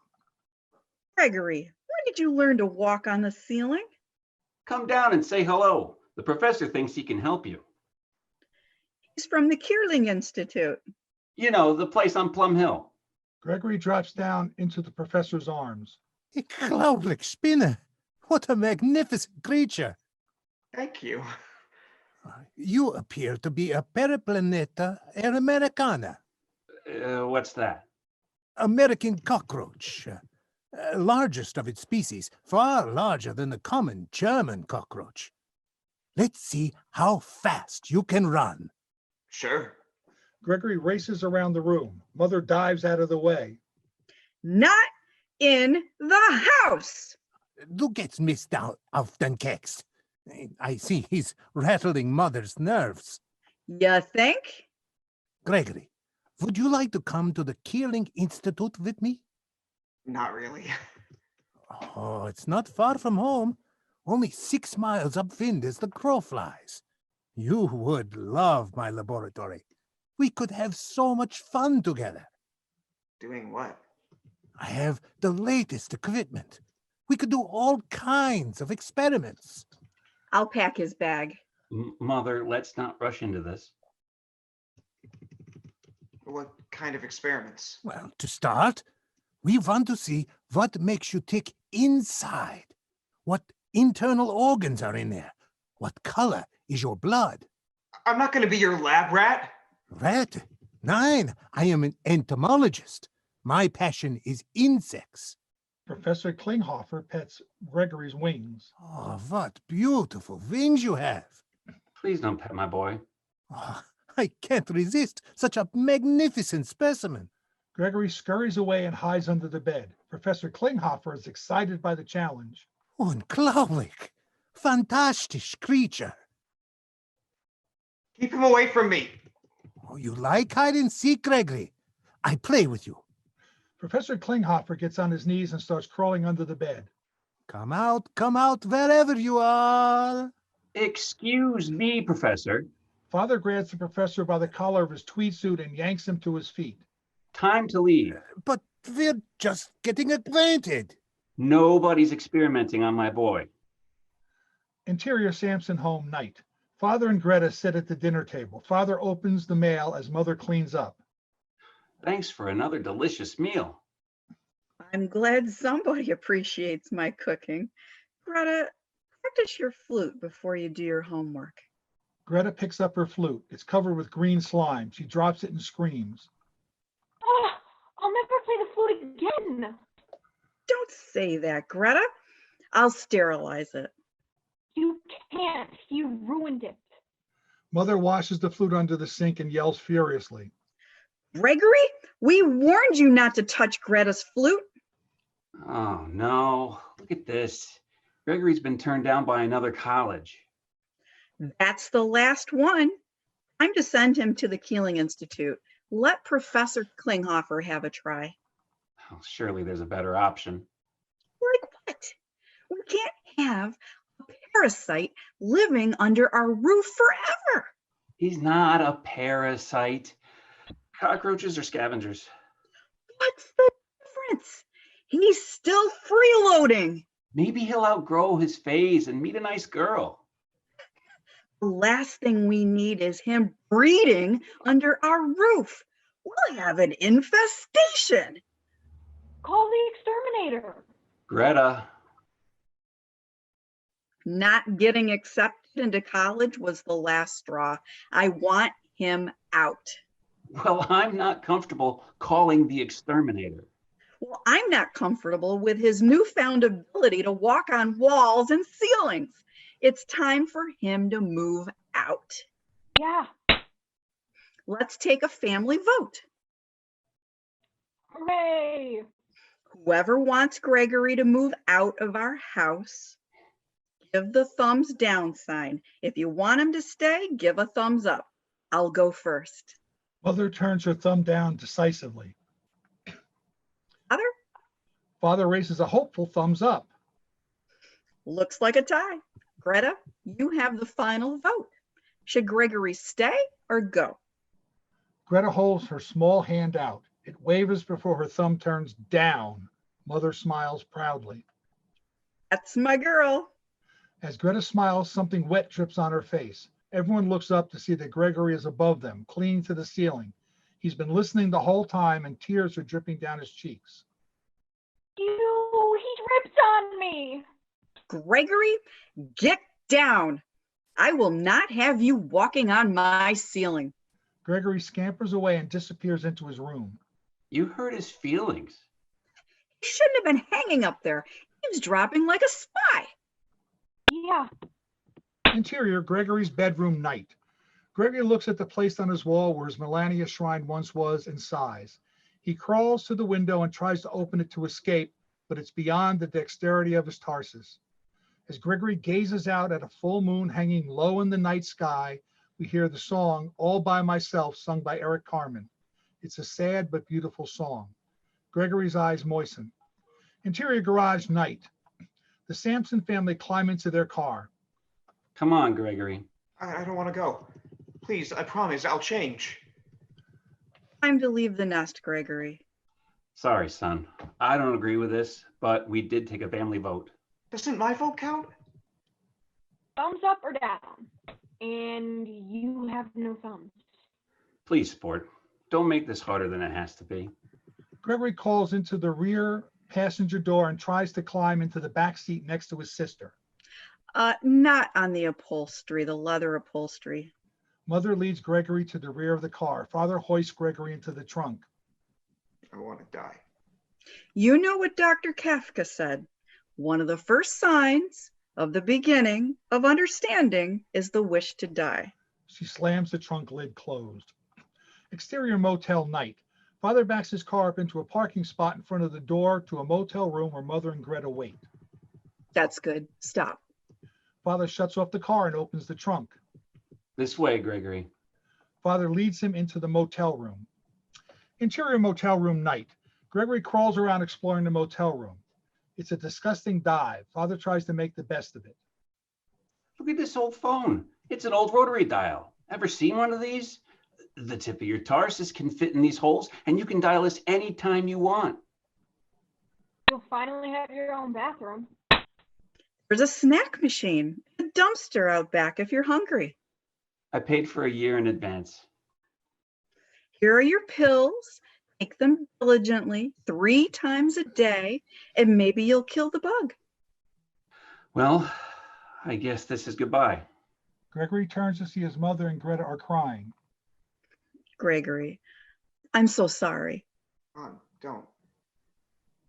Gregory, when did you learn to walk on the ceiling? Come down and say hello. The professor thinks he can help you. He's from the Kierling Institute. You know, the place on Plum Hill. Gregory drops down into the professor's arms. Unglaublich Spinne. What a magnificent creature. Thank you. You appear to be a Periplaneta Americana. What's that? American cockroach. Largest of its species, far larger than the common German cockroach. Let's see how fast you can run. Sure. Gregory races around the room. Mother dives out of the way. Not in the house. Du gets missed out auf den Keks. I see he's rattling Mother's nerves. You think? Gregory, would you like to come to the Kierling Institute with me? Not really. Oh, it's not far from home. Only 6 miles upwind as the crow flies. You would love my laboratory. We could have so much fun together. Doing what? I have the latest equipment. We could do all kinds of experiments. I'll pack his bag. Mother, let's not rush into this. What kind of experiments? Well, to start, we want to see what makes you tick inside. What internal organs are in there? What color is your blood? I'm not going to be your lab rat. Rat? Nein, I am an entomologist. My passion is insects. Professor Klinghoffer pets Gregory's wings. Oh, what beautiful wings you have. Please don't pet my boy. Oh, I can't resist such a magnificent specimen. Gregory scurries away and hides under the bed. Professor Klinghoffer is excited by the challenge. Unglaublich. Fantastisch creature. Keep him away from me. Oh, you like hide and seek, Gregory? I play with you. Professor Klinghoffer gets on his knees and starts crawling under the bed. Come out, wherever you are. Excuse me, Professor. Father grabs the professor by the collar of his tweed suit and yanks him to his feet. Time to leave. But we're just getting acquainted. Nobody's experimenting on my boy. Interior Sampson home night. Father and Greta sit at the dinner table. Father opens the mail as Mother cleans up. Thanks for another delicious meal. I'm glad somebody appreciates my cooking. Greta, practice your flute before you do your homework. Greta picks up her flute. It's covered with green slime. She drops it and screams. Oh, I'll never play the flute again. Don't say that, Greta. I'll sterilize it. You can't. You ruined it. Mother washes the flute under the sink and yells furiously. Gregory, we warned you not to touch Greta's flute. Oh, no. Look at this. Gregory's been turned down by another college. That's the last one. Time to send him to the Keeling Institute. Let Professor Klinghoffer have a try. Oh, surely there's a better option. Like what? We can't have a parasite living under our roof forever. He's not a parasite. Cockroaches are scavengers. What's the difference? He's still freeloading. Maybe he'll outgrow his phase and meet a nice girl. The last thing we need is him breeding under our roof. We'll have an infestation. Call the exterminator. Greta. Not getting accepted into college was the last straw. I want him out. Well, I'm not comfortable calling the exterminator. Well, I'm not comfortable with his newfound ability to walk on walls and ceilings. It's time for him to move out. Yeah. Let's take a family vote. Hooray. Whoever wants Gregory to move out of our house, Give the thumbs down sign. If you want him to stay, give a thumbs up. I'll go first. Mother turns her thumb down decisively. Father? Father raises a hopeful thumbs up. Looks like a tie. Greta, you have the final vote. Should Gregory stay or go? Greta holds her small hand out. It wavers before her thumb turns down. Mother smiles proudly. That's my girl. As Greta smiles, something wet drips on her face. Everyone looks up to see that Gregory is above them, clinging to the ceiling. He's been listening the whole time, and tears are dripping down his cheeks. Ew, he drips on me. Gregory, get down. I will not have you walking on my ceiling. Gregory scampers away and disappears into his room. You hurt his feelings. He shouldn't have been hanging up there. Eavesdropping like a spy. Yeah. Interior, Gregory's bedroom night. Gregory looks at the place on his wall where his Melania shrine once was and sighs. He crawls to the window and tries to open it to escape, but it's beyond the dexterity of his tarsus. As Gregory gazes out at a full moon hanging low in the night sky, we hear the song All by Myself, sung by Eric Carmen. It's a sad but beautiful song. Gregory's eyes moisten. Interior garage night. The Sampson family climb into their car. Come on, Gregory. I don't want to go. Please, I promise, I'll change. Time to leave the nest, Gregory. Sorry, son. I don't agree with this, but we did take a family vote. Doesn't my vote count? Thumbs up or down. And you have no thumbs. Please, sport. Don't make this harder than it has to be. Gregory calls into the rear passenger door and tries to climb into the back seat next to his sister. Not on the upholstery, the leather upholstery. Mother leads Gregory to the rear of the car. Father hoists Gregory into the trunk. I want to die. You know what Dr. Kafka said. One of the first signs of the beginning of understanding is the wish to die. She slams the trunk lid closed. Exterior motel night. Father backs his car up into a parking spot in front of the door to a motel room where Mother and Greta wait. That's good. Stop. Father shuts off the car and opens the trunk. This way, Gregory. Father leads him into the motel room. Interior motel room night. Gregory crawls around exploring the motel room. It's a disgusting dive. Father tries to make the best of it. Look at this old phone. It's an old rotary dial. Ever seen one of these? The tip of your tarsus can fit in these holes, and you can dial this anytime you want. You'll finally have your own bathroom. There's a snack machine, a dumpster out back if you're hungry. I paid for a year in advance. Here are your pills. Take them diligently 3 times a day, and maybe you'll kill the bug. Well, I guess this is goodbye. Gregory turns to see his mother and Greta are crying. Gregory, I'm so sorry. Don't.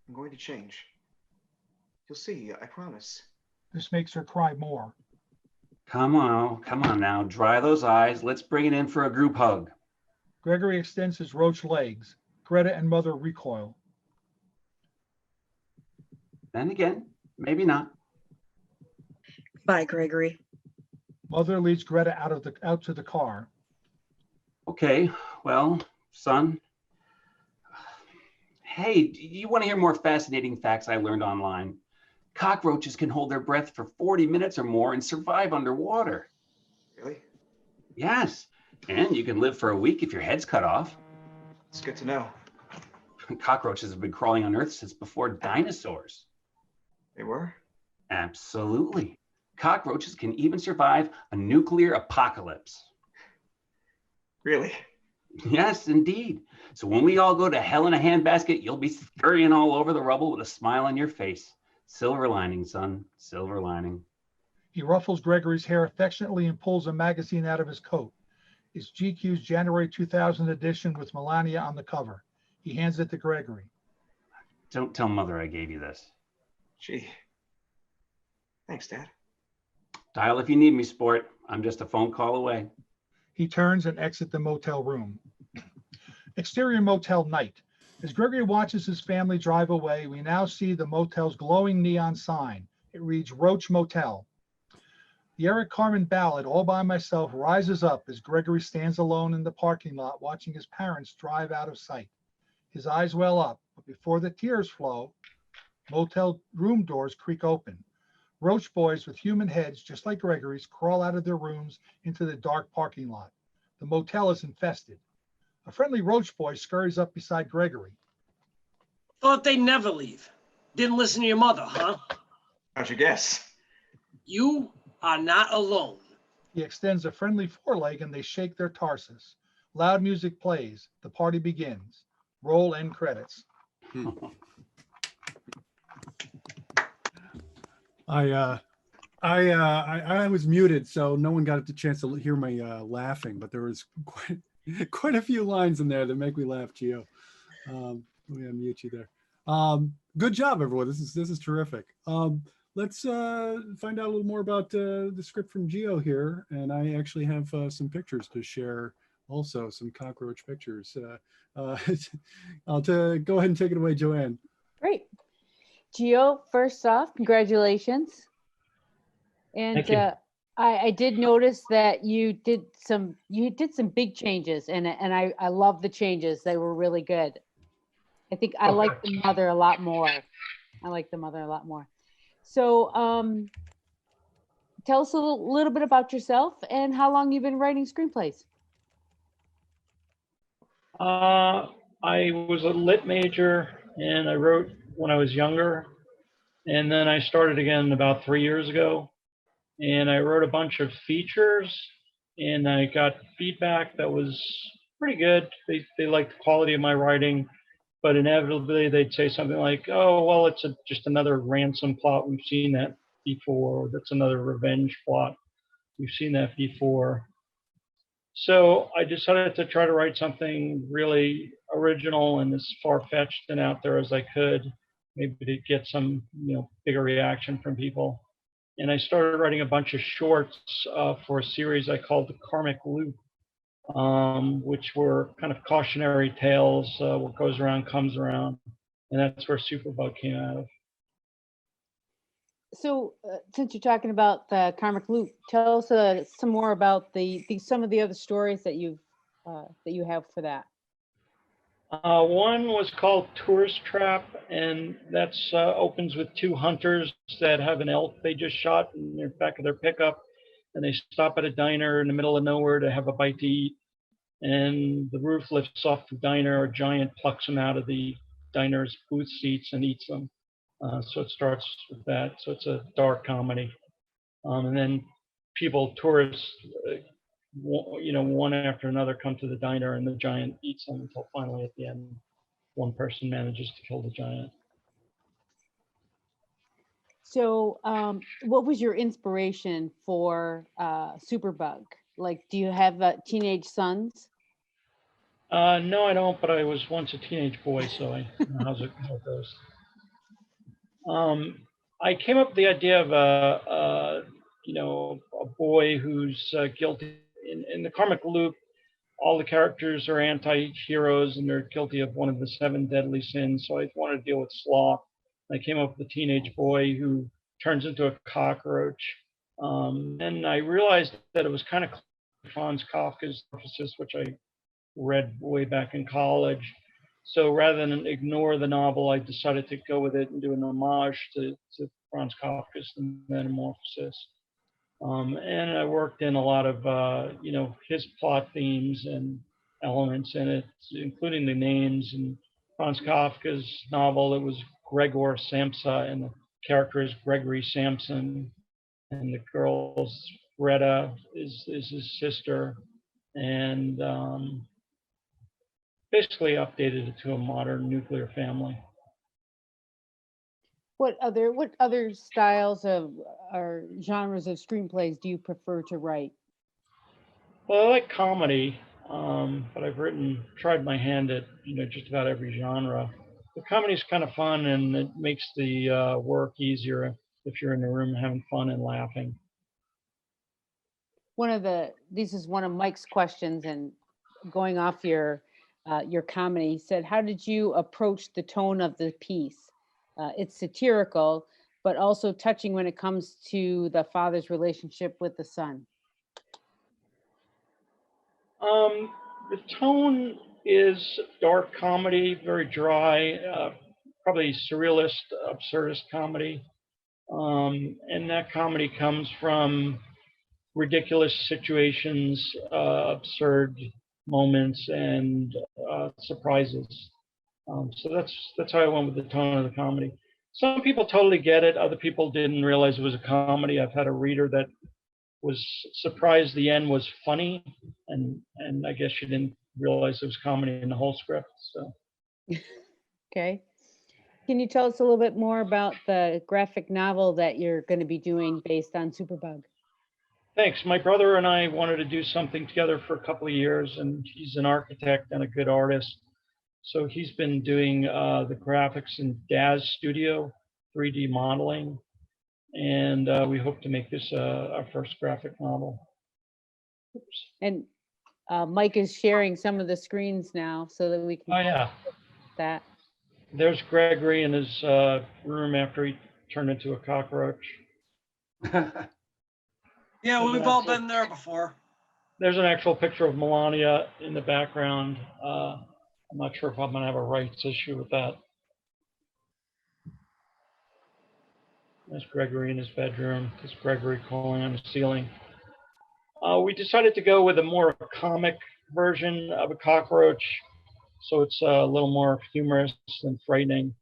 I'm going to change. You'll see, I promise. This makes her cry more. Come on now, dry those eyes. Let's bring it in for a group hug. Gregory extends his roach legs. Greta and Mother recoil. Then again, maybe not. Bye, Gregory. Mother leads Greta out to the car. Okay, well, son. Hey, do you want to hear more fascinating facts I learned online? Cockroaches can hold their breath for 40 minutes or more and survive underwater. Really? Yes, and you can live for a week if your head's cut off. It's good to know. Cockroaches have been crawling on Earth since before dinosaurs. They were? Absolutely. Cockroaches can even survive a nuclear apocalypse. Really? Yes, indeed. So when we all go to hell in a handbasket, you'll be scurrying all over the rubble with a smile on your face. Silver lining, son. Silver lining. He ruffles Gregory's hair affectionately and pulls a magazine out of his coat. It's GQ's January 2000 edition with Melania on the cover. He hands it to Gregory. Don't tell Mother I gave you this. Gee. Thanks, Dad. Dial if you need me, sport. I'm just a phone call away. He turns and exits the motel room. Exterior motel night. As Gregory watches his family drive away, we now see the motel's glowing neon sign. It reads Roach Motel. The Eric Carmen ballad, All by Myself, rises up as Gregory stands alone in the parking lot watching his parents drive out of sight. His eyes well up, but before the tears flow, motel room doors creak open. Roach boys with human heads, just like Gregory's, crawl out of their rooms into the dark parking lot. The motel is infested. A friendly roach boy scurries up beside Gregory. Thought they'd never leave. Didn't listen to your mother, huh? How'd you guess? You are not alone. He extends a friendly foreleg and they shake their tarsus. Loud music plays. The party begins. Roll end credits. I was muted, so no one got the chance to hear me laughing, but there was quite a few lines in there that make me laugh, Gio. Let me unmute you there. Good job, everyone. This is terrific. Let's find out a little more about the script from Gio here, and I actually have some pictures to share. Also, some cockroach pictures. I'll go ahead and take it away, Joanne. Great. Gio, first off, congratulations. And Thank you. I did notice that you did some big changes, and I love the changes. They were really good. I think I like the mother a lot more. So tell us a little bit about yourself and how long you've been writing screenplays. I was a lit major and I wrote when I was younger. And then I started again about 3 years ago. And I wrote a bunch of features and I got feedback that was pretty good. They liked the quality of my writing, but inevitably they'd say something like, oh, well, it's just another ransom plot. We've seen that before. That's another revenge plot. We've seen that before. So I decided to try to write something really original and as far-fetched and out there as I could, maybe to get some, bigger reaction from people. And I started writing a bunch of shorts for a series I called The Karmic Loop, which were kind of cautionary tales. What goes around comes around. And that's where Superbug came out of. So since you're talking about the Karmic Loop, tell us some more about some of the other stories that you have for that. One was called Tourist Trap, and that's opens with two hunters that have an elk they just shot in the back of their pickup, and they stop at a diner in the middle of nowhere to have a bite to eat. And the roof lifts off the diner, a giant plucks them out of the diner's booth seats and eats them. So it starts with that. So it's a dark comedy. And then tourists, one after another come to the diner and the giant eats them until finally at the end, one person manages to kill the giant. So what was your inspiration for Superbug? Like, do you have teenage sons? No, I don't, but I was once a teenage boy, so I know how it goes. I came up with the idea of a boy who's guilty. In the Karmic Loop, all the characters are anti-heroes and they're guilty of one of the 7 deadly sins. So I wanted to deal with sloth. I came up with a teenage boy who turns into a cockroach. And I realized that it was kind of Franz Kafka's Narcissus, which I read way back in college. So rather than ignore the novel, I decided to go with it and do an homage to Franz Kafka's Metamorphosis. And I worked in a lot of, his plot themes and elements in it, including the names. And Franz Kafka's novel, it was Gregor Samsa, and the character is Gregory Samson. And the girl's Greta is his sister. And basically updated it to a modern nuclear family. What other styles or genres of screenplays do you prefer to write? Well, I like comedy, but I've tried my hand at just about every genre. The comedy's kind of fun, and it makes the work easier if you're in the room having fun and laughing. This is one of Mike's questions, and going off your comedy, he said, how did you approach the tone of the piece? It's satirical, but also touching when it comes to the father's relationship with the son? The tone is dark comedy, very dry, probably surrealist, absurdist comedy. And that comedy comes from ridiculous situations, absurd moments, and surprises. So that's how I went with the tone of the comedy. Some people totally get it. Other people didn't realize it was a comedy. I've had a reader that was surprised the end was funny, and I guess she didn't realize it was comedy in the whole script. So. Okay. Can you tell us a little bit more about the graphic novel that you're going to be doing based on Superbug? Thanks. My brother and I wanted to do something together for a couple of years, and he's an architect and a good artist. So he's been doing the graphics in Daz Studio, 3D modeling, and we hope to make this our first graphic novel. Oops. And Mike is sharing some of the screens now so that we can. Oh yeah. That. There's Gregory in his room after he turned into a cockroach. Yeah, we've all been there before. There's an actual picture of Melania in the background. I'm not sure if I'm going to have a rights issue with that. There's Gregory in his bedroom. There's Gregory calling on the ceiling. We decided to go with a more comic version of a cockroach, so it's a little more humorous and frightening.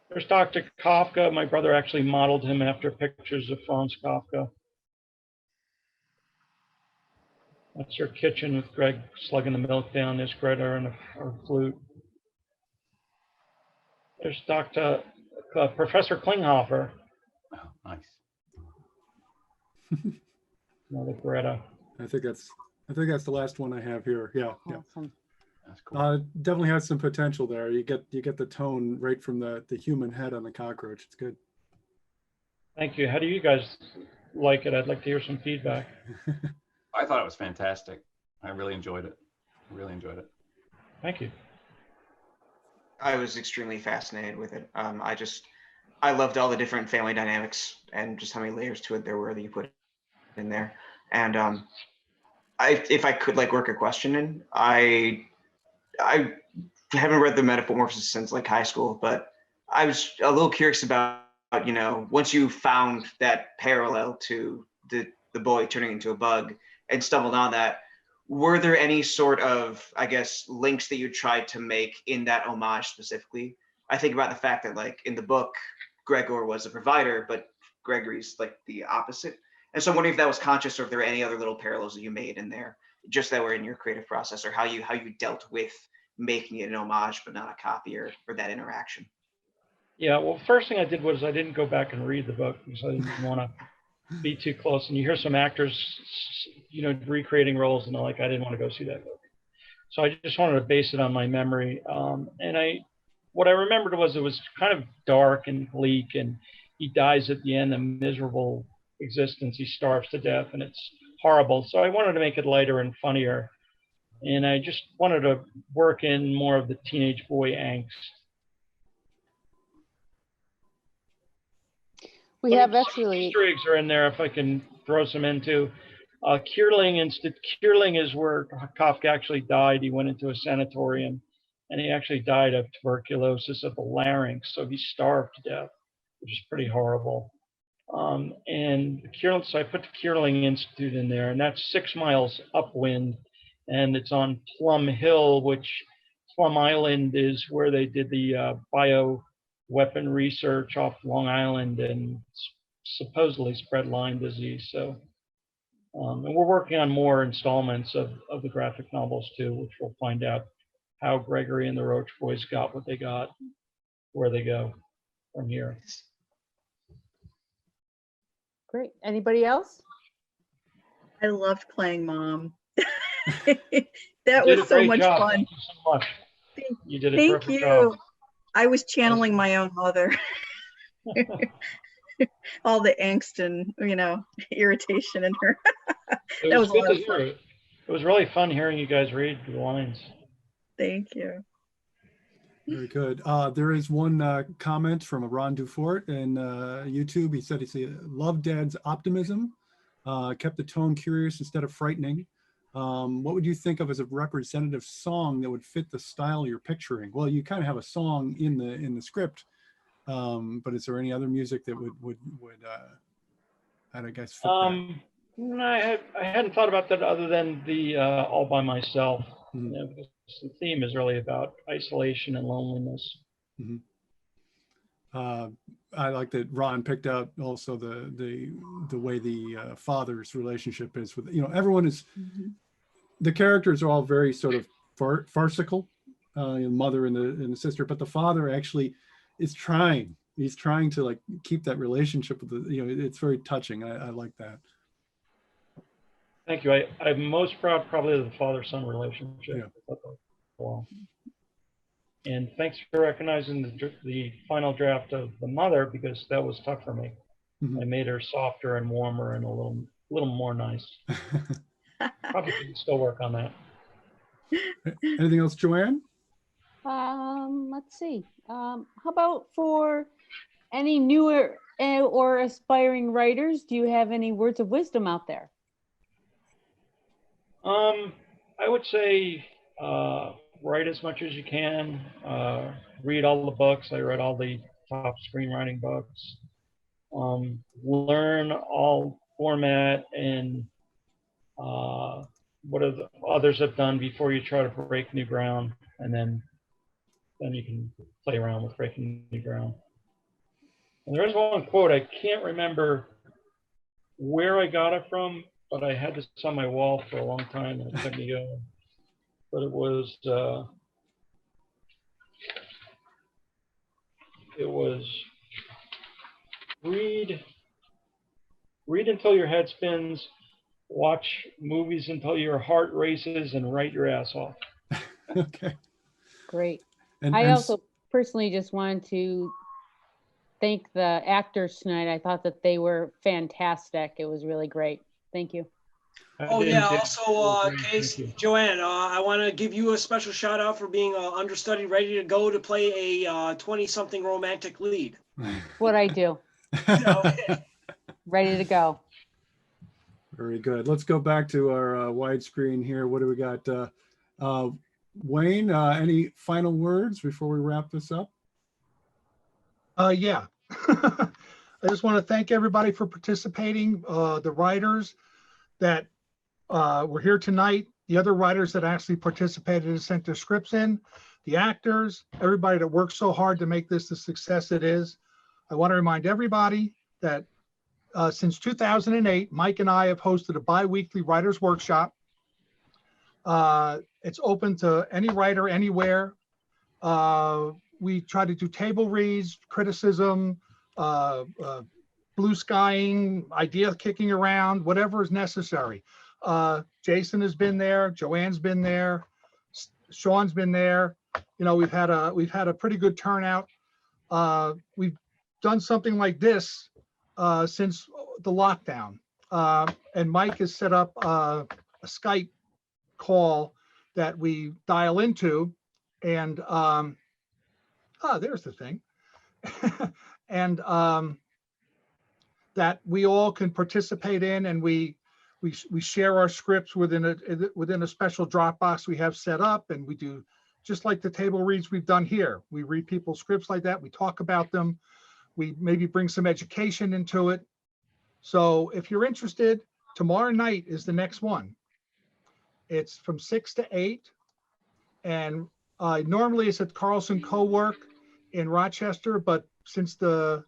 There's Dr. Kafka. My brother actually modeled him after pictures of Franz Kafka. That's your kitchen with Greg slugging the milk down. There's Greta and her flute. There's Professor Klinghoffer. Oh, nice. Another Greta. I think that's the last one I have here. Yeah. Awesome. That's cool. Definitely has some potential there. You get the tone right from the human head on the cockroach. It's good. Thank you. How do you guys like it? I'd like to hear some feedback. I thought it was fantastic. I really enjoyed it. Thank you. I was extremely fascinated with it. I loved all the different family dynamics and just how many layers to it there were that you put in there. And if I could work a question in, I haven't read the Metamorphosis since high school, but I was a little curious about, once you found that parallel to the boy turning into a bug and stumbled on that, were there any sort of, links that you tried to make in that homage specifically? I think about the fact that in the book, Gregor was a provider, but Gregory's the opposite. And so I'm wondering if that was conscious, or if there were any other little parallels that you made in there, just that were in your creative process, or how you dealt with making it an homage but not a copy, or that interaction. Yeah, well, first thing I did was I didn't go back and read the book because I didn't want to be too close. And you hear some actors, recreating roles, and I didn't want to go see that book. So I just wanted to base it on my memory. And what I remembered was it was kind of dark and bleak, and he dies at the end, a miserable existence. He starves to death, and it's horrible. So I wanted to make it lighter and funnier. And I just wanted to work in more of the teenage boy angst. We have actually Easter eggs are in there if I can throw some into. Kierling is where Kafka actually died. He went into a sanatorium, and he actually died of tuberculosis of the larynx, so he starved to death, which is pretty horrible. And so I put the Kierling Institute in there, and that's 6 miles upwind, and it's on Plum Hill, which Plum Island is where they did the bioweapon research off Long Island and supposedly spread Lyme disease. So, and we're working on more installments of the graphic novels too, which we'll find out how Gregory and the Roach Boys got what they got, where they go from here. Great. Anybody else? I loved playing Mom. That was so much fun. Thank you so much. You did a Thank terrific you. job. I was channeling my own mother. All the angst and irritation in her. That was a good lot to of hear fun. it. It was really fun hearing you guys read the lines. Thank you. Very good. There is one comment from Ron Dufort in YouTube. He said he loved Dad's optimism, kept the tone curious instead of frightening. What would you think of as a representative song that would fit the style you're picturing? Well, you kind of have a song in the script, but is there any other music that would I guess fit that? I hadn't thought about that other than the All by Myself. Mm-hmm. You know, because the theme is really about isolation and loneliness. Mm-hmm. I like that Ron picked out also the way the father's relationship is with, you know, everyone is, the characters are all very sort of farcical, the mother and the sister, but the father actually is trying. He's trying to like keep that relationship with the, you know, it's very touching. I like that. Thank you. I'm most proud probably of the father-son relationship. Yeah. Wow. And thanks for recognizing the final draft of the mother, because that was tough for me. I made her softer and warmer and a little more nice. Probably can still work on that. Anything else, Joanne? Let's see. How about for any newer or aspiring writers? Do you have any words of wisdom out there? I would say write as much as you can. Read all the books. I read all the top screenwriting books. Learn all format and what others have done before you try to break new ground, and then you can play around with breaking new ground. And there is one quote, I can't remember where I got it from, but I had this on my wall for a long time and it kept me going. But it was read until your head spins, watch movies until your heart races, and write your ass off. Okay. Great. And I also personally just wanted to thank the actors tonight. I thought that they were fantastic. It was really great. Thank you. Oh yeah, also Case, Joanne, I want to give you a special shout out for being understudy, ready to go to play a 20-something romantic lead. What I do. Ready to go. Very good. Let's go back to our widescreen here. What do we got? Wayne, any final words before we wrap this up? Yeah. I just want to thank everybody for participating, the writers that were here tonight, the other writers that actually participated and sent their scripts in, the actors, everybody that worked so hard to make this the success it is. I want to remind everybody that since 2008, Mike and I have hosted a bi-weekly writers workshop. It's open to any writer anywhere. We try to do table reads, criticism, blue skying, idea kicking around, whatever is necessary. Jason has been there, Joanne's been there, Sean's been there. You know, we've had a pretty good turnout. We've done something like this since the lockdown. And Mike has set up a Skype call that we dial into, and there's the thing. And that we all can participate in, and we share our scripts within a special Dropbox we have set up, and we do just like the table reads we've done here. We read people's scripts like that. We talk about them. We maybe bring some education into it. So if you're interested, tomorrow night is the next one. It's from 6 to 8, and normally it's at Carlson Co-work in Rochester, but since the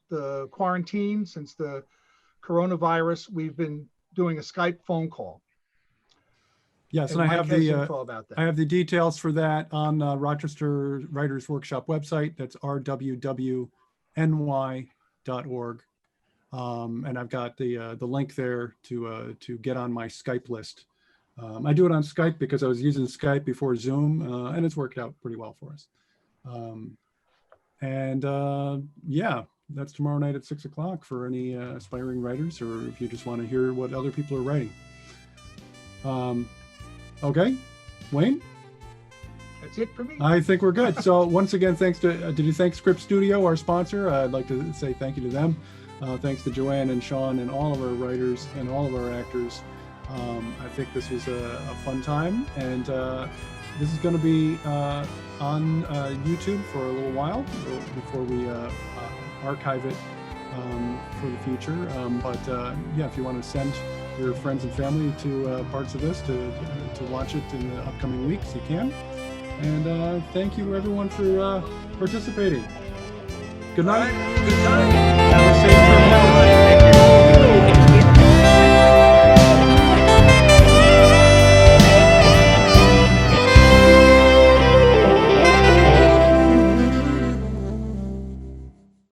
quarantine, since the coronavirus, we've been doing a Skype phone call. Yes, and I have the details for that on Rochester Writers Workshop website. That's rwwny.org, and I've got the link there to get on my Skype list. I do it on Skype because I was using Skype before Zoom, and it's worked out pretty well for us. Yeah, that's tomorrow night at 6 o'clock for any aspiring writers, or if you just want to hear what other people are writing. Okay, Wayne? That's it for me. I think we're good. So once again, thanks to, did you thank Script Studio, our sponsor? I'd like to say thank you to them. Thanks to Joanne and Sean and all of our writers and all of our actors. I think this was a fun time, and this is going to be on YouTube for a little while before we archive it for the future. But yeah, if you want to send your friends and family to parts of this to watch it in the upcoming weeks, you can. And thank you everyone for participating. Good night. Good time.